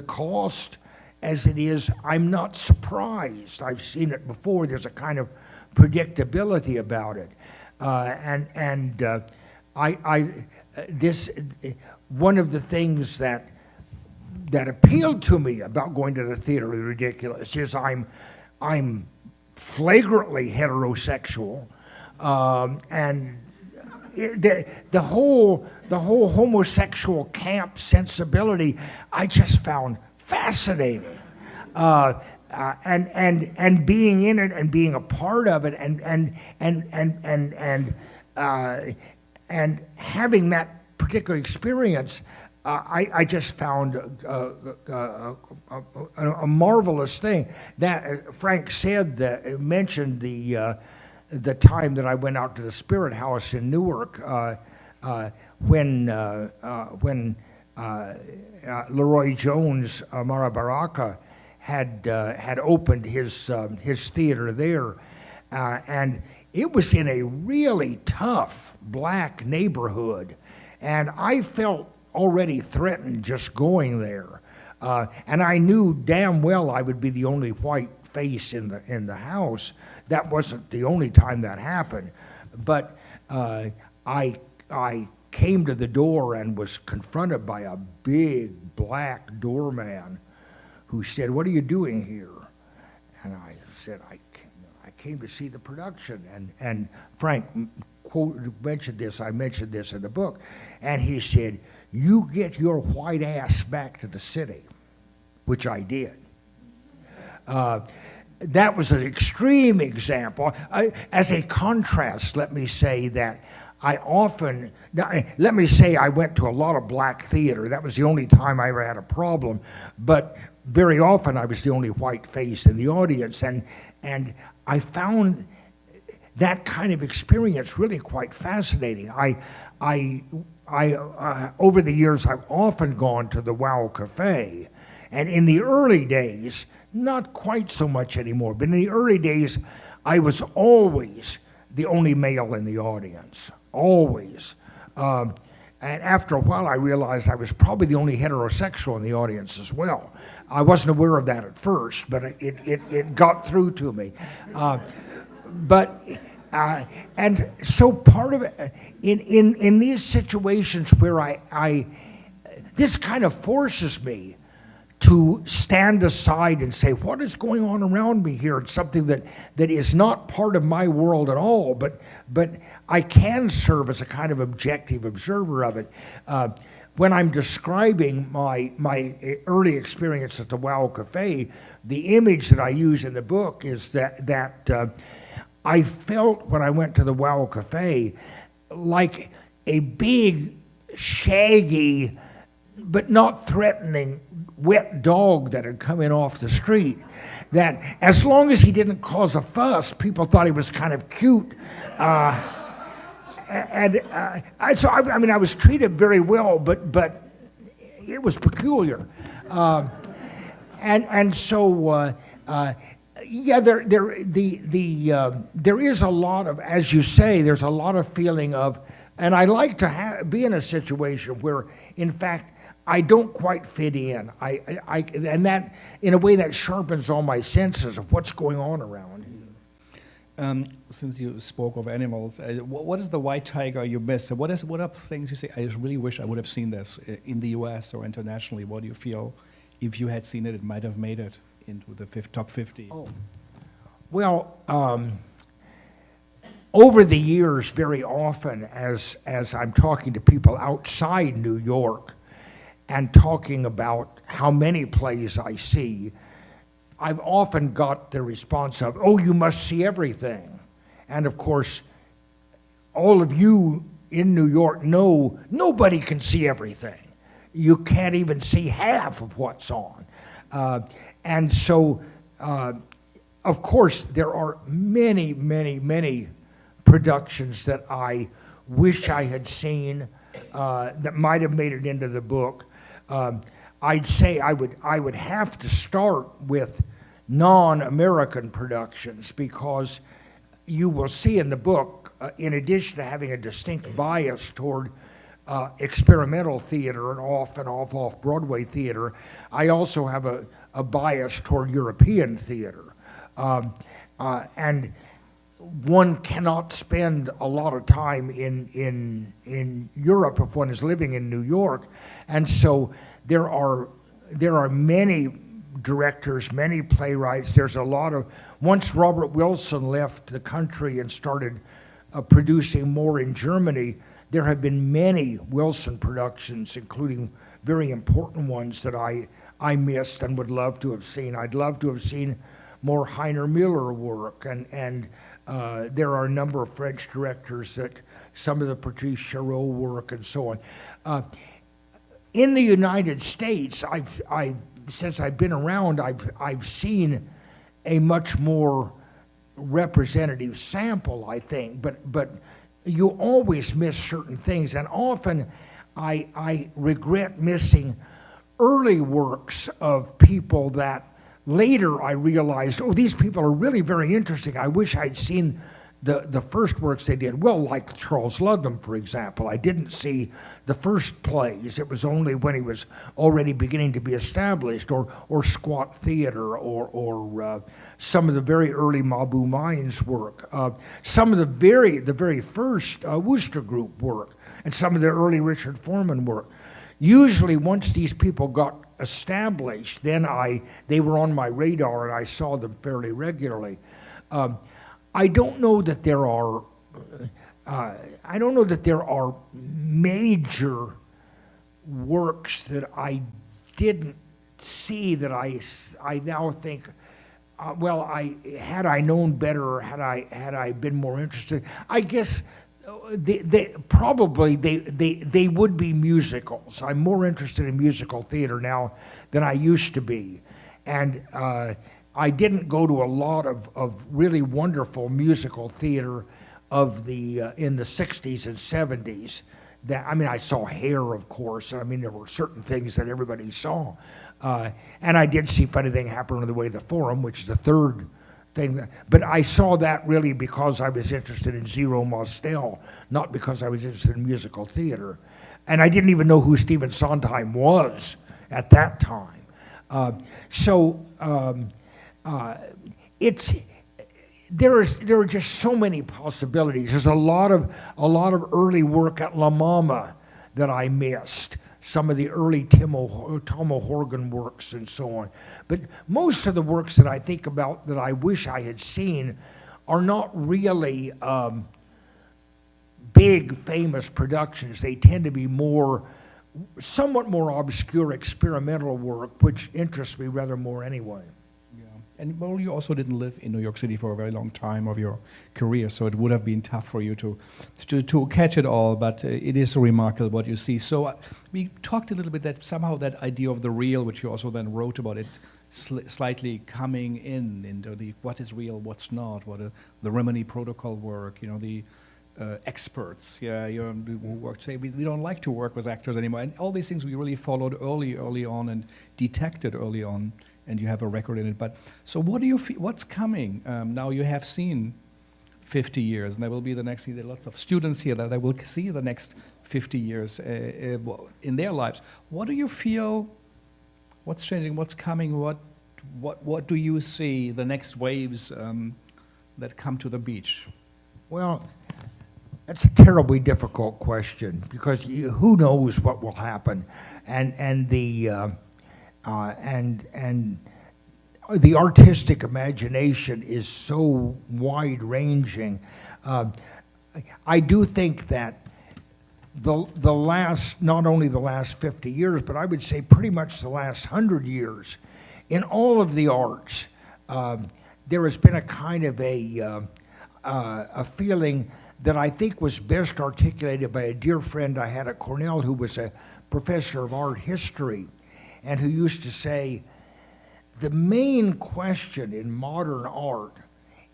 cost as it is I'm not surprised. I've seen it before. There's a kind of predictability about it, one of the things that appealed to me about going to the theater is ridiculous is I'm flagrantly heterosexual, and the whole homosexual camp sensibility I just found fascinating, and being in it and being a part of it and having that particular experience, I just found a marvelous thing. That Frank mentioned the time that I went out to the Spirit House in Newark when Leroy Jones, Mara Baraka, had opened his theater there, and it was in a really tough black neighborhood, and I felt already threatened just going there, and I knew damn well I would be the only white face in the house. That wasn't the only time that happened, but I came to the door and was confronted by a big black doorman who said, "What are you doing here?" And I said, I came to see the production. And Frank mentioned this, I mentioned this in the book, and he said, "You get your white ass back to the city," which I did. That was an extreme example. As a contrast, let me say that I went to a lot of black theater. That was the only time I ever had a problem, but very often I was the only white face in the audience, and I found that kind of experience really quite fascinating. Over the years, I've often gone to the Wow Cafe, and in the early days, not quite so much anymore, but in the early days, I was always the only male in the audience, always. And after a while, I realized I was probably the only heterosexual in the audience as well. I wasn't aware of that at first, but it got through to me. And so part of it, in these situations where this kind of forces me to stand aside and say, what is going on around me here? It's something that is not part of my world at all, but I can serve as a kind of objective observer of it. When I'm describing my early experience at the Wow Cafe, the image that I use in the book is that I felt when I went to the Wow Cafe like a big, shaggy, but not threatening, wet dog that had come in off the street. That as long as he didn't cause a fuss, people thought he was kind of cute. I was treated very well, but it was peculiar. There is a lot of, as you say, there's a lot of feeling of, and I like to be in a situation where, in fact, I don't quite fit in. And that, in a way, that sharpens all my senses of what's going on around. Since you spoke of animals, what is the white tiger you miss? What are things you say, I just really wish I would have seen this in the US or internationally? What do you feel, if you had seen it, it might have made it into the top 50? Oh. Well, over the years, very often, as I'm talking to people outside New York and talking about how many plays I see, I've often got the response of, oh, you must see everything. And of course, all of you in New York know nobody can see everything. You can't even see half of what's on. And so, of course, there are many, many, many productions that I wish I had seen that might have made it into the book. I'd say I would have to start with non-American productions, because you will see in the book, in addition to having a distinct bias toward experimental theater and off Broadway theater, I also have a bias toward European theater. And one cannot spend a lot of time in Europe if one is living in New York. And so there are many directors, many playwrights. There's a lot of, once Robert Wilson left the country and started producing more in Germany, there have been many Wilson productions, including very important ones that I missed and would love to have seen. I'd love to have seen more Heiner Miller work, and there are a number of French directors that, some of the Patrice Chéreau work and so on. In the United States, since I've been around, I've seen a much more representative sample, I think, but you always miss certain things, and often I regret missing early works of people that later I realized, oh, these people are really very interesting. I wish I'd seen the first works they did. Well, like Charles Ludlam, for example. I didn't see the first plays. It was only when he was already beginning to be established, or Squat Theater, or some of the very early Mabu Mines work, some of the very first Wooster Group work, and some of the early Richard Foreman work. Usually, once these people got established, then they were on my radar, and I saw them fairly regularly. I don't know that there are. I don't know that there are major works that I didn't see that I now think. Well, had I known better, or had I been more interested, I guess they would be musicals. I'm more interested in musical theater now than I used to be, and I didn't go to a lot of really wonderful musical theater of in the 60s and 70s. I saw Hair, of course. There were certain things that everybody saw. And I did see Funny Thing Happen on the Way to the Forum, which is the third thing. But I saw that really because I was interested in Zero Mostel, not because I was interested in musical theater. And I didn't even know who Stephen Sondheim was at that time. There are just so many possibilities. There's a lot of early work at La Mama that I missed. some of the early Tomo Horgan works and so on. But most of the works that I think about that I wish I had seen are not really big, famous productions. They tend to be somewhat more obscure experimental work, which interests me rather more anyway. And well, you also didn't live in New York City for a very long time of your career, so it would have been tough for you to catch it all. But it is remarkable what you see. So we talked a little bit that somehow that idea of the real, which you also then wrote about, it slightly coming into the what is real, what's not, the Rimini Protocol work, the experts, who work say we don't like to work with actors anymore, and all these things we really followed early on and detected early on. And you have a record in it. But so what do you feel, what's coming? Now you have seen 50 years, and there will be the next, there are lots of students here that will see the next 50 years in their lives. What do you feel, what's changing, what's coming, what do you see, the next waves that come to the beach? Well, that's a terribly difficult question, because who knows what will happen. And the artistic imagination is so wide-ranging. I do think that not only the last 50 years, but I would say pretty much the last 100 years, in all of the arts, there has been a kind of a feeling that I think was best articulated by a dear friend I had at Cornell, who was a professor of art history, and who used to say, the main question in modern art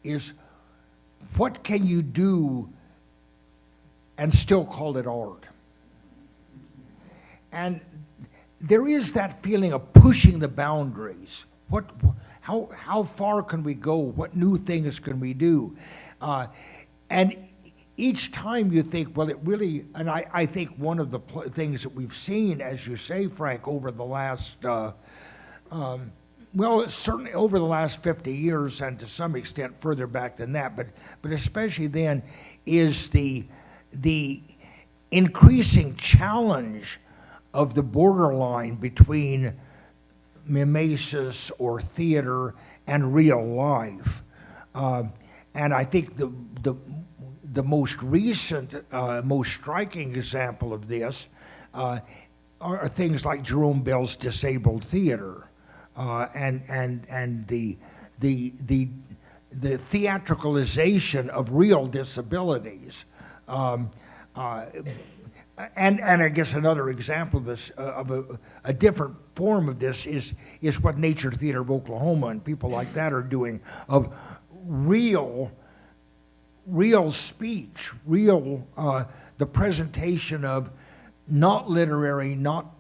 is, what can you do and still call it art? And there is that feeling of pushing the boundaries. How far can we go? What new things can we do? And each time you think, well, it really, and I think one of the things that we've seen, as you say, Frank, over the last, well, certainly over the last 50 years, and to some extent further back than that, but especially then, is the increasing challenge of the borderline between mimesis or theater and real life. And I think the most recent, most striking example of this are things like Jerome Bell's Disabled Theater, and the theatricalization of real disabilities. And I guess another example of this, of a different form of this, is what Nature Theater of Oklahoma and people like that are doing, of real speech, the presentation of not literary, not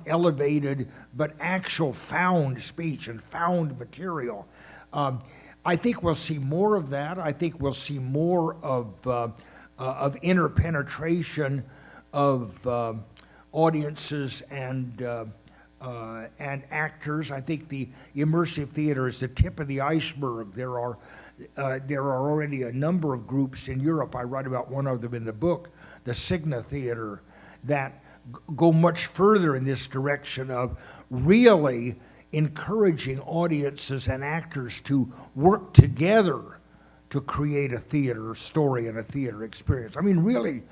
elevated, but actual found speech and found material. I think we'll see more of that. I think we'll see more of interpenetration of audiences and actors. I think the immersive theater is the tip of the iceberg. There are already a number of groups in Europe. I write about one of them in the book, the Signa Theater, that go much further in this direction of really encouraging audiences and actors to work together to create a theater story and a theater experience. I mean, really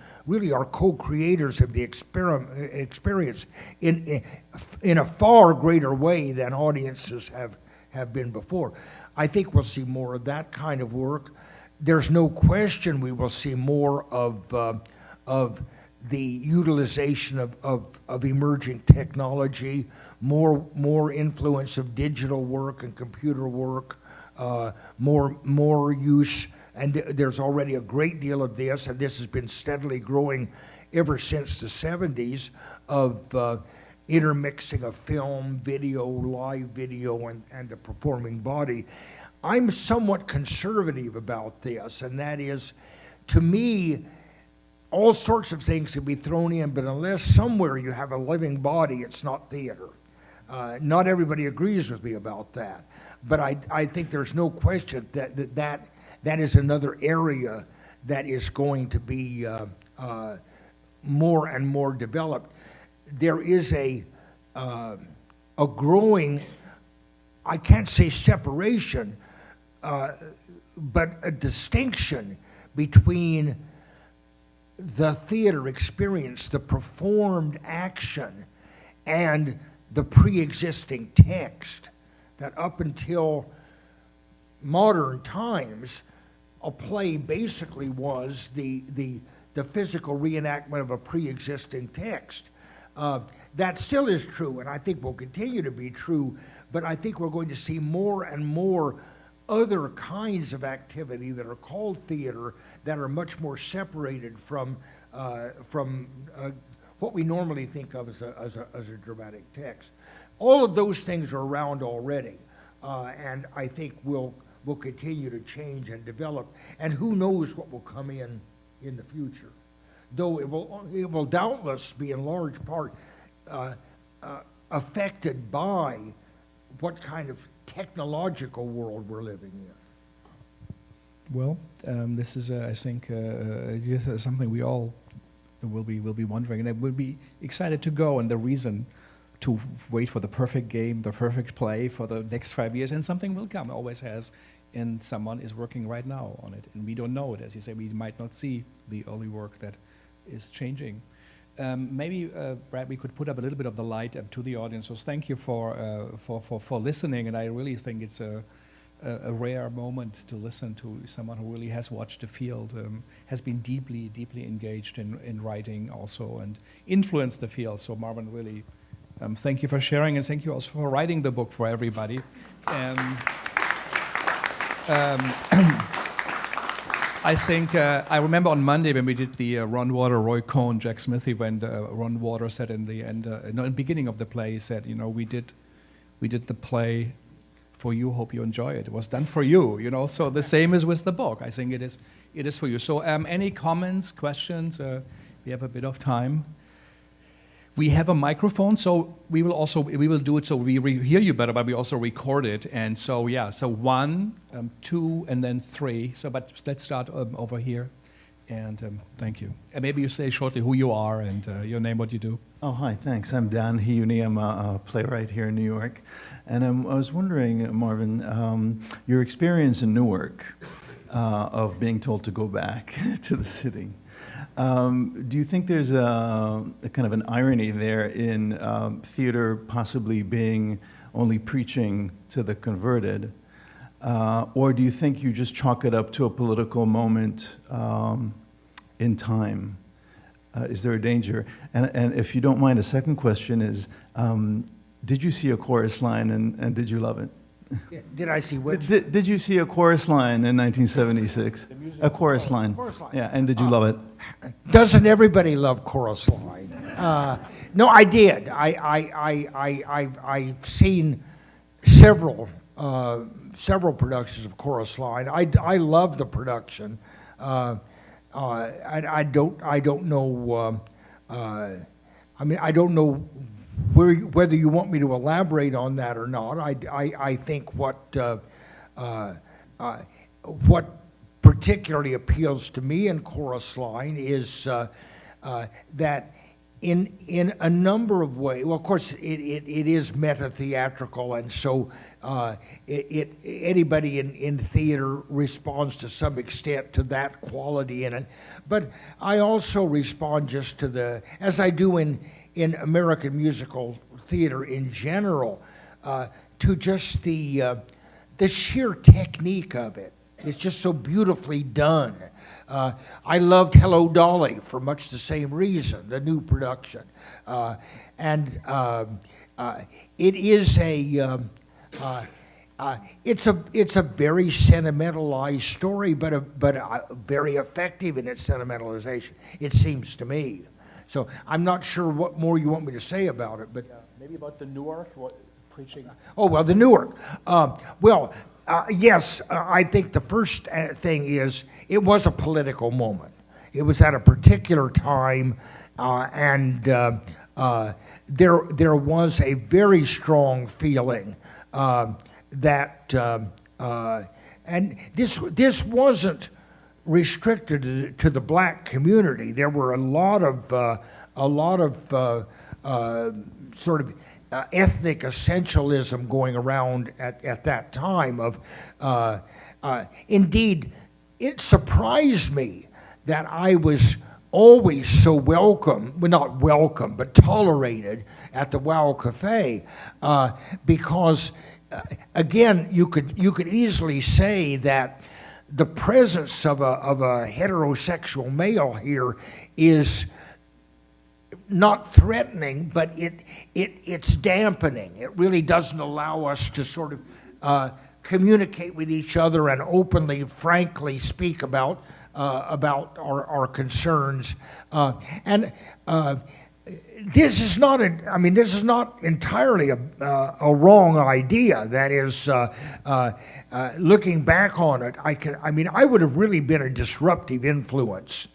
are co-creators of the experience in a far greater way than audiences have been before. I think we'll see more of that kind of work. There's no question we will see more of the utilization of emerging technology, more influence of digital work and computer work, more use, and there's already a great deal of this, and this has been steadily growing ever since the 70s, of intermixing of film, video, live video, and the performing body. I'm somewhat conservative about this, and that is, to me, all sorts of things can be thrown in, but unless somewhere you have a living body, it's not theater. Not everybody agrees with me about that, but I think there's no question that is another area that is going to be more and more developed. there is a growing, I can't say separation, but a distinction between the theater experience, the performed action, and the pre-existing text. That up until modern times, a play basically was the physical reenactment of a pre-existing text. That still is true, and I think will continue to be true, but I think we're going to see more and more other kinds of activity that are called theater that are much more separated from what we normally think of as a dramatic text. All of those things are around already, and I think will continue to change and develop, and who knows what will come in the future. Though it will doubtless be in large part affected by what kind of technological world we're living in. Well, this is, I think, something we all will be wondering, and I will be excited to go. And the reason to wait for the perfect game, the perfect play for the next 5 years, and something will come, always has, and someone is working right now on it, and we don't know it. As you say, we might not see the early work that is changing. Maybe, Brad, we could put up a little bit of the light to the audience. So thank you for listening, and I really think it's a rare moment to listen to someone who really has watched the field, has been deeply engaged in writing also, and influenced the field. So Marvin, really, thank you for sharing, and thank you also for writing the book for everybody. I think, I remember on Monday when we did the Ron Water, Roy Cohn, Jack Smith event, Ron Water said in the end, no, in the beginning of the play, he said, we did the play for you, hope you enjoy it. It was done for you, so the same is with the book. I think it is for you. So any comments, questions? We have a bit of time. We have a microphone, so we will do it so we hear you better, but we also record it. And so, yeah, so 1, 2, and then 3. So, but let's start over here. And thank you. And maybe you say shortly who you are and your name, what you do. Oh, hi, thanks. I'm Dan Heuni. I'm a playwright here in New York. And I was wondering, Marvin, your experience in Newark of being told to go back to the city. Do you think there's a kind of an irony there in theater possibly being only preaching to the converted? Or do you think you just chalk it up to a political moment in time? Is there a danger? And if you don't mind, a second question is, did you see a chorus line and did you love it? Yeah, did I see what? Did you see a chorus line in 1976? A chorus line. Chorus line. Yeah, and did you love it? Doesn't everybody love chorus line? No, I did. I've seen several productions of chorus line. I love the production. I don't know. I don't know whether you want me to elaborate on that or not. I think what particularly appeals to me in chorus line is that in a number of ways, well, of course, it is meta-theatrical, and so anybody in theater responds to some extent to that quality in it. But I also respond just to as I do in American musical theater in general, to just the sheer technique of it. It's just so beautifully done. I loved Hello, Dolly for much the same reason, the new production. It is it's a very sentimentalized story, but very effective in its sentimentalization, it seems to me. So I'm not sure what more you want me to say about it, but maybe about the Newark, preaching. Oh well, the Newark. Yes, I think the first thing is it was a political moment. It was at a particular time, and there was a very strong feeling that, and this wasn't restricted to the black community. There were a lot of sort of ethnic essentialism going around at that time. Indeed, it surprised me that I was always so welcome, well, not welcome, but tolerated at the Wow Cafe, because again, you could easily say that the presence of a heterosexual male here is not threatening, but it's dampening. It really doesn't allow us to sort of communicate with each other and openly, frankly speak about our concerns. This is not entirely a wrong idea. That is, looking back on it, I would have really been a disruptive influence.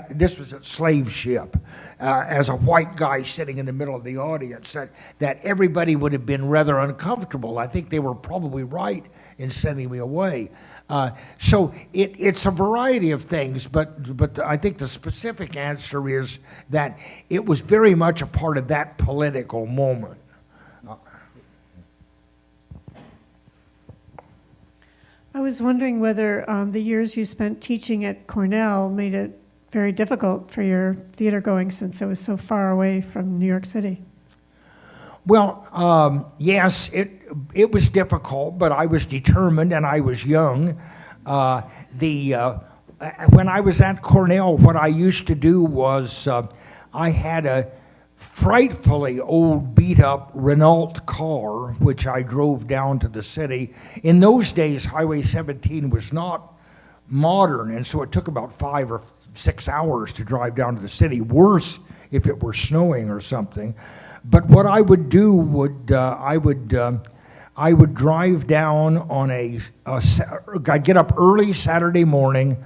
This was at Slave Ship, as a white guy sitting in the middle of the audience, that everybody would have been rather uncomfortable. I think they were probably right in sending me away. So it's a variety of things, but I think the specific answer is that it was very much a part of that political moment. I was wondering whether the years you spent teaching at Cornell made it very difficult for your theater going, since it was so far away from New York City. Well, yes, it was difficult, but I was determined and I was young. When I was at Cornell, what I used to do was I had a frightfully old, beat-up Renault car, which I drove down to the city. In those days, Highway 17 was not modern, and so it took about 5 or 6 hours to drive down to the city. Worse if it were snowing or something. But what I would do I would drive down on I'd get up early Saturday morning.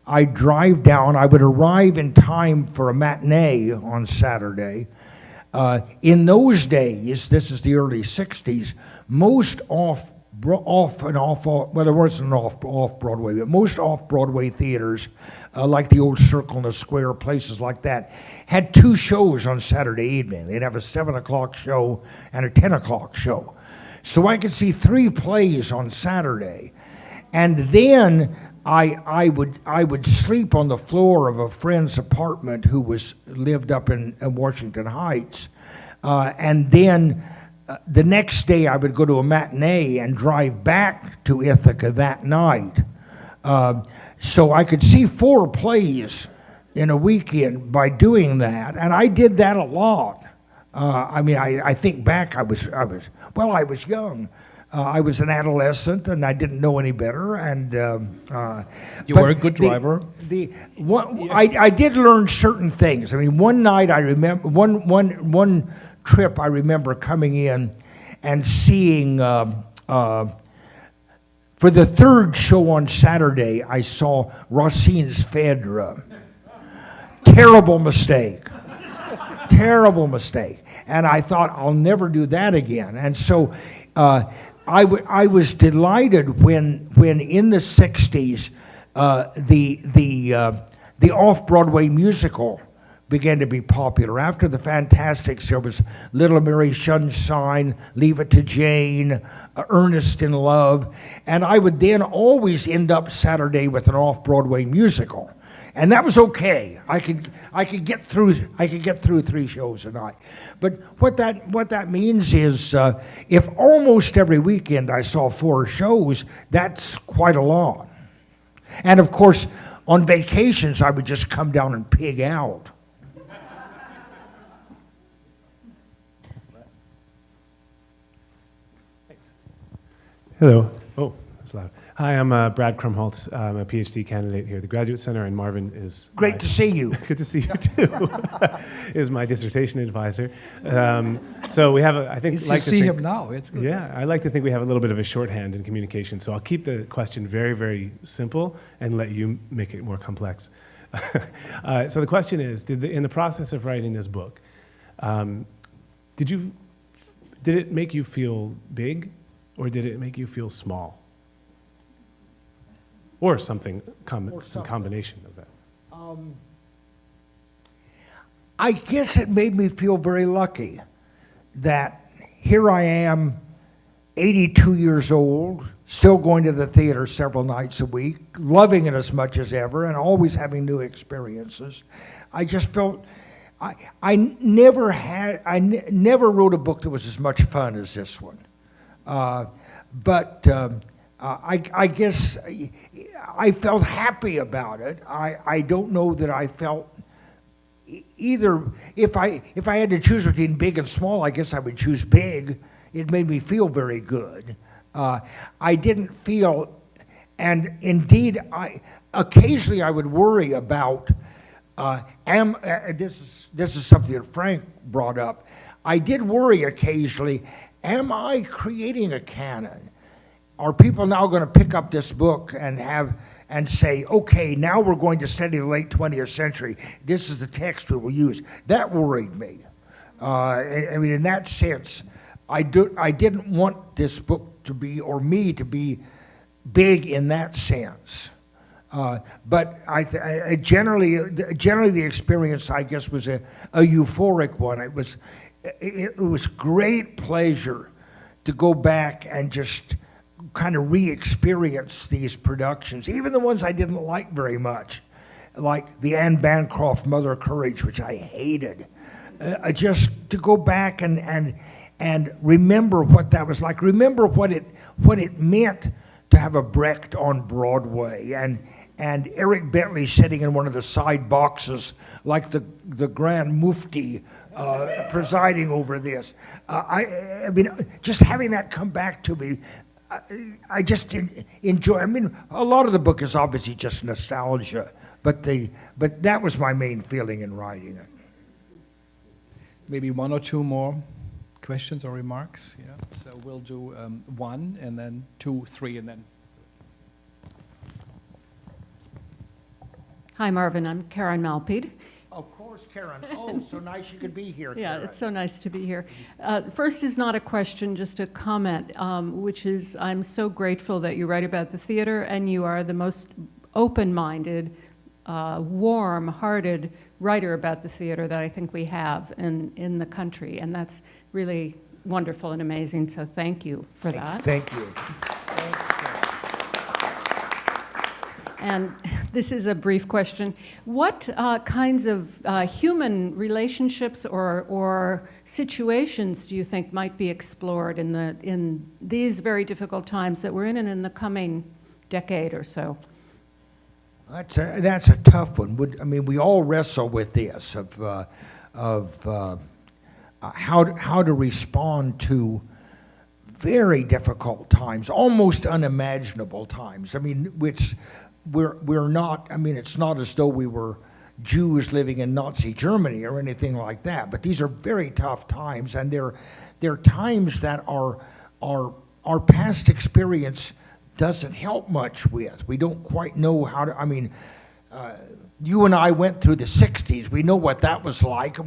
I'd drive down. I would arrive in time for a matinee on Saturday. In those days, this is the early 60s, most well, there wasn't an off-Broadway, but most off-Broadway theaters, like the Old Circle and the Square, places like that, had 2 shows on Saturday evening. They'd have a 7 o'clock show and a 10 o'clock show. So I could see 3 plays on Saturday. And then I would sleep on the floor of a friend's apartment who lived up in Washington Heights. And then the next day I would go to a matinee and drive back to Ithaca that night. So I could see 4 plays in a weekend by doing that, and I did that a lot. I think back, I was young. I was an adolescent, and I didn't know any better. And you were a good driver. I did learn certain things. I mean, one night I remember one trip I remember coming in and seeing. For the 3rd show on Saturday, I saw Rossine's Phèdre. Terrible mistake. Terrible mistake. And I thought, I'll never do that again. And so I was delighted when in the 60s, the off-Broadway musical began to be popular. After the Fantastics, there was Little Mary Sunshine, Leave It to Jane, Ernest in Love, and I would then always end up Saturday with an off-Broadway musical, and that was okay. I could get through 3 shows a night. But what that means is, if almost every weekend I saw 4 shows, that's quite a lot. And of course, on vacations I would just come down and pig out. Hello. Oh, that's loud. Hi, I'm Brad Krumholtz. I'm a PhD candidate here at the Graduate Center, and Marvin is... Great to see you. Good to see you, too. Is my dissertation advisor. So we have, I think... You see him now. It's good. Yeah, I like to think we have a little bit of a shorthand in communication, so I'll keep the question very, very simple and let you make it more complex. So the question is, in the process of writing this book, did it make you feel big? Or did it make you feel small? Or some combination of that? I guess it made me feel very lucky that here I am, 82 years old, still going to the theater several nights a week, loving it as much as ever, and always having new experiences. I just felt I never wrote a book that was as much fun as this one. But I guess I felt happy about it. I don't know that I felt either. If I had to choose between big and small, I guess I would choose big. It made me feel very good. I didn't feel, and indeed, occasionally I would worry about. This is something that Frank brought up. I did worry occasionally. Am I creating a canon? Are people now going to pick up this book and say, okay, now we're going to study the late 20th century. This is the text we will use. That worried me. I mean, in that sense, I didn't want this book to be, or me to be, big in that sense. But I generally the experience, I guess, was a euphoric one. It was great pleasure to go back and just kind of re-experience these productions, even the ones I didn't like very much, like the Anne Bancroft Mother of Courage, which I hated. Just to go back and remember what that was like, remember what it meant to have a Brecht on Broadway, and Eric Bentley sitting in one of the side boxes like the Grand Mufti presiding over this. I mean, just having that come back to me, I just enjoy. I mean, a lot of the book is obviously just nostalgia, but that was my main feeling in writing it. Maybe one or two more questions or remarks. Yeah. So we'll do one, and then two, three, and then. Hi, Marvin. I'm Karen Malpede. Of course, Karen. Oh, so nice you could be here, Yeah, Karen. it's so nice to be here. First is not a question, just a comment, which is I'm so grateful that you write about the theater, and you are the most open-minded, warm-hearted writer about the theater that I think we have in the country, and that's really wonderful and amazing, so thank you for that. Thank you. And this is a brief question. What kinds of human relationships or situations do you think might be explored in these very difficult times that we're in and in the coming decade or so? That's a tough one. I mean, we all wrestle with this of how to respond to very difficult times, almost unimaginable times. I mean, which we're not. I mean, it's not as though we were Jews living in Nazi Germany or anything like that. But these are very tough times, and they're times that our past experience doesn't help much with. We don't quite know how to. I mean, you and I went through the '60s. We know what that was like, and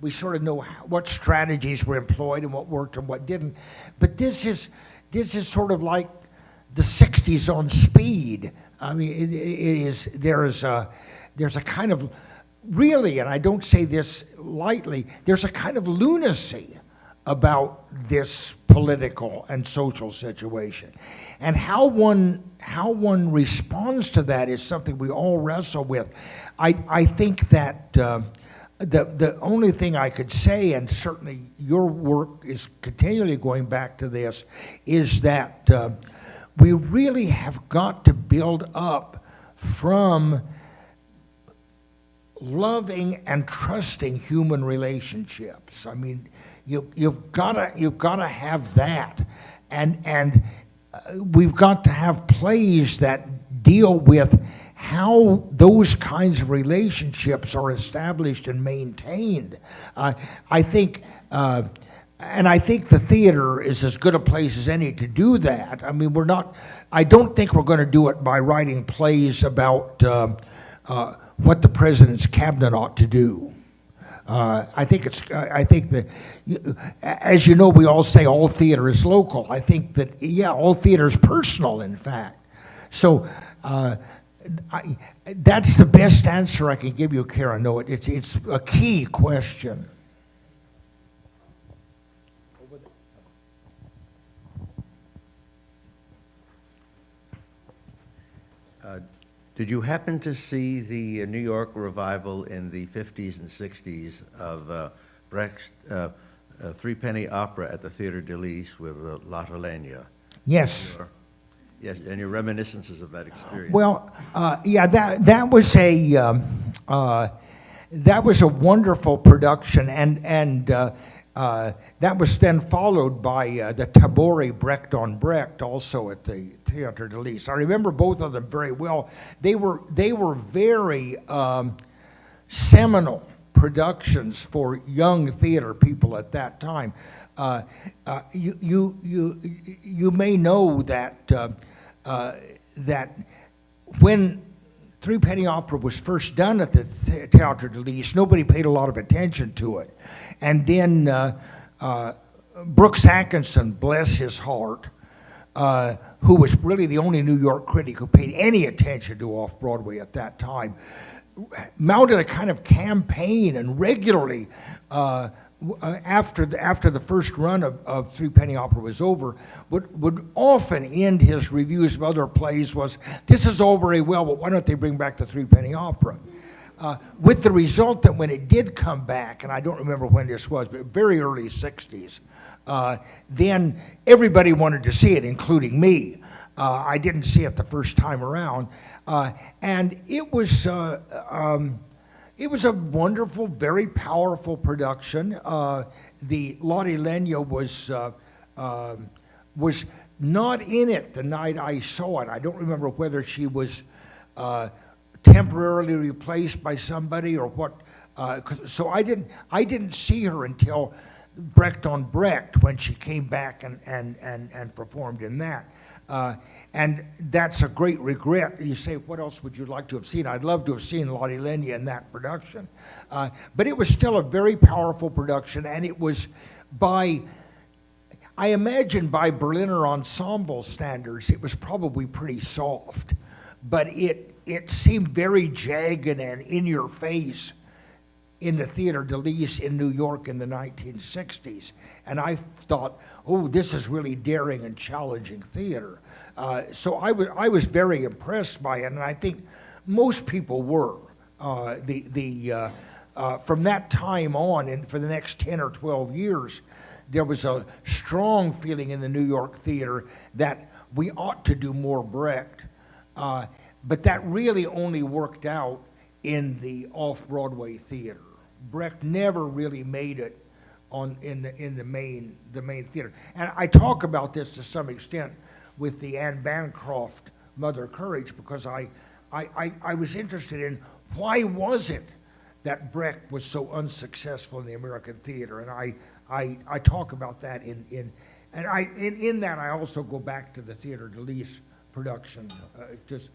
we sort of know what strategies were employed and what worked and what didn't. But this is sort of like the '60s on speed. I mean, there's a kind of, really, and I don't say this lightly, there's a kind of lunacy about this political and social situation. And how one responds to that is something we all wrestle with. I think that the only thing I could say, and certainly your work is continually going back to this, is that we really have got to build up from loving and trusting human relationships. I mean, you've got to have that, and we've got to have plays that deal with how those kinds of relationships are established and maintained. I think the theater is as good a place as any to do that. I mean, I don't think we're going to do it by writing plays about what the president's cabinet ought to do. I think that, as you know, we all say all theater is local. I think that, all theater is personal, in fact. So That's the best answer I can give you, Karen. No, it's a key question. Did you happen to see the New York revival in the 50s and 60s of Brecht's Threepenny Opera at the Theatre de Lys with Lotte Lenya? Yes. Yes, and your reminiscences of that experience. Well, yeah, that was a wonderful production, and that was then followed by the Tabori Brecht on Brecht, also at the Theatre de Lys. I remember both of them very well. They were very seminal productions for young theater people at that time. You may know that that when Threepenny Opera was first done at the Theatre de Lys, nobody paid a lot of attention to it. And then Brooks Atkinson, bless his heart, who was really the only New York critic who paid any attention to off-Broadway at that time, mounted a kind of campaign and regularly, after the first run of Threepenny Opera was over, would often end his reviews of other plays was, "This is all very well, but why don't they bring back the Threepenny Opera?" With the result that when it did come back, and I don't remember when this was, but very early 60s, then everybody wanted to see it, including me. I didn't see it the first time around. And it was a wonderful, very powerful production. The Lotte Lenya was not in it the night I saw it. I don't remember whether she was temporarily replaced by somebody or what. So I didn't see her until Brecht on Brecht when she came back and performed in that. And that's a great regret. You say, what else would you like to have seen? I'd love to have seen Lotte Lenya in that production. But it was still a very powerful production, and it was I imagine by Berliner ensemble standards, it was probably pretty soft. But it seemed very jagged and in your face in the Theatre de Lys in New York in the 1960s. And I thought, oh, this is really daring and challenging theater. So I was very impressed by it, and I think most people were. From that time on, and for the next 10 or 12 years, there was a strong feeling in the New York theater that we ought to do more Brecht. But that really only worked out in the off-Broadway theater. Brecht never really made it in the main theater. And I talk about this to some extent with the Anne Bancroft Mother Courage, because I was interested in why was it that Brecht was so unsuccessful in the American theater, and I talk about that in that I also go back to the Theatre de Lys production, just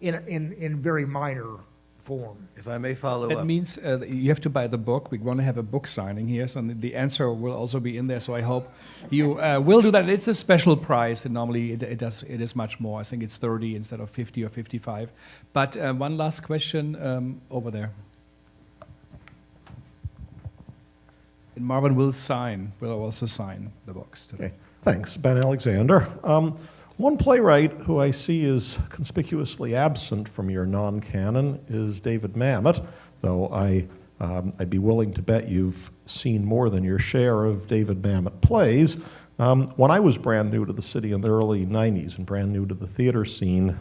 in very minor form. If I may follow up. That means you have to buy the book. We're going to have a book signing here, so the answer will also be in there. So I hope you will do that. It's a special price, and normally it is much more. I think it's 30 instead of 50 or 55. But one last question over there. And Marvin will also sign the books today. Okay. Thanks, Ben Alexander. One playwright who I see is conspicuously absent from your non-canon is David Mamet, though I'd be willing to bet you've seen more than your share of David Mamet plays. When I was brand new to the city in the early 90s and brand new to the theater scene,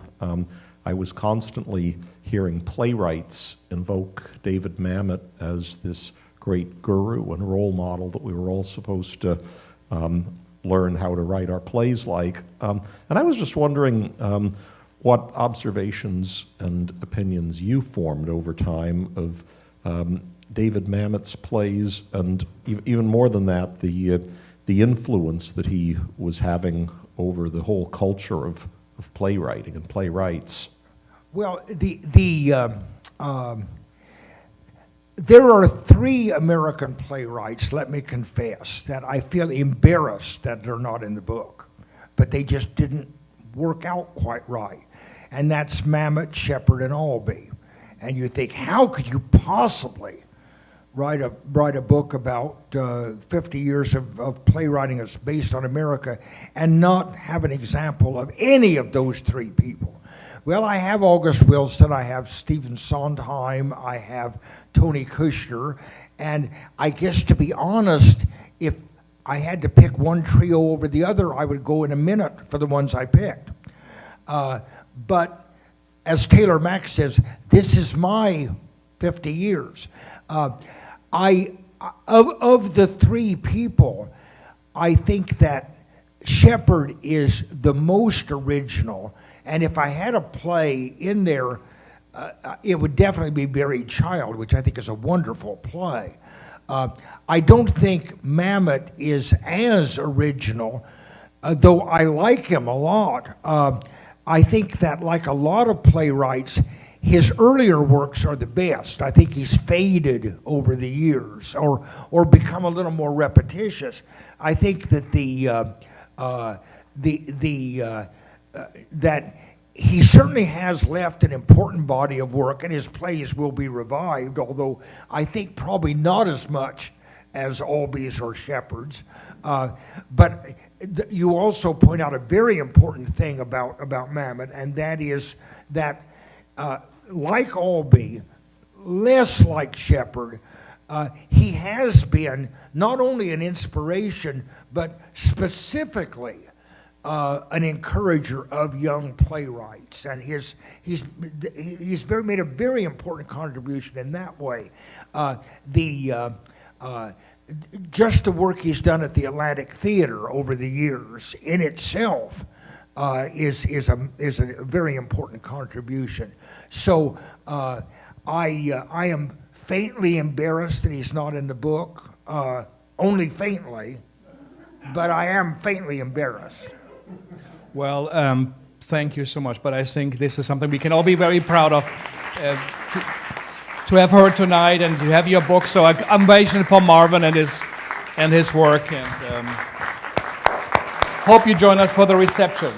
I was constantly hearing playwrights invoke David Mamet as this great guru and role model that we were all supposed to learn how to write our plays like. And I was just wondering what observations and opinions you formed over time of David Mamet's plays, and even more than that, the influence that he was having over the whole culture of playwriting and playwrights. Well, there are 3 American playwrights, let me confess, that I feel embarrassed that they're not in the book, but they just didn't work out quite right. and that's Mamet, Shepard, and Albee. And you think, how could you possibly write a book about 50 years of playwriting that's based on America and not have an example of any of those three people? Well, I have August Wilson, I have Stephen Sondheim, I have Tony Kushner, and I guess, to be honest, if I had to pick one trio over the other, I would go in a minute for the ones I picked. But as Taylor Mack says, this is my 50 years. Of the three people, I think that Shepard is the most original, and if I had a play in there, it would definitely be Buried Child, which I think is a wonderful play. I don't think Mamet is as original, though I like him a lot. I think that, like a lot of playwrights, his earlier works are the best. I think he's faded over the years, or become a little more repetitious. I think that that he certainly has left an important body of work, and his plays will be revived, although I think probably not as much as Albee's or Shepard's. But you also point out a very important thing about Mamet, and that is that, like Albee, less like Shepard, he has been not only an inspiration, but specifically an encourager of young playwrights, and he's made a very important contribution in that way. Just the work he's done at the Atlantic Theatre over the years in itself is a very important contribution. So I am faintly embarrassed that he's not in the book, only faintly, but I am faintly embarrassed. Well, thank you so much, but I think this is something we can all be very proud of to have heard tonight and to have your book. So I'm waiting for Marvin and his work, and hope you join us for the reception.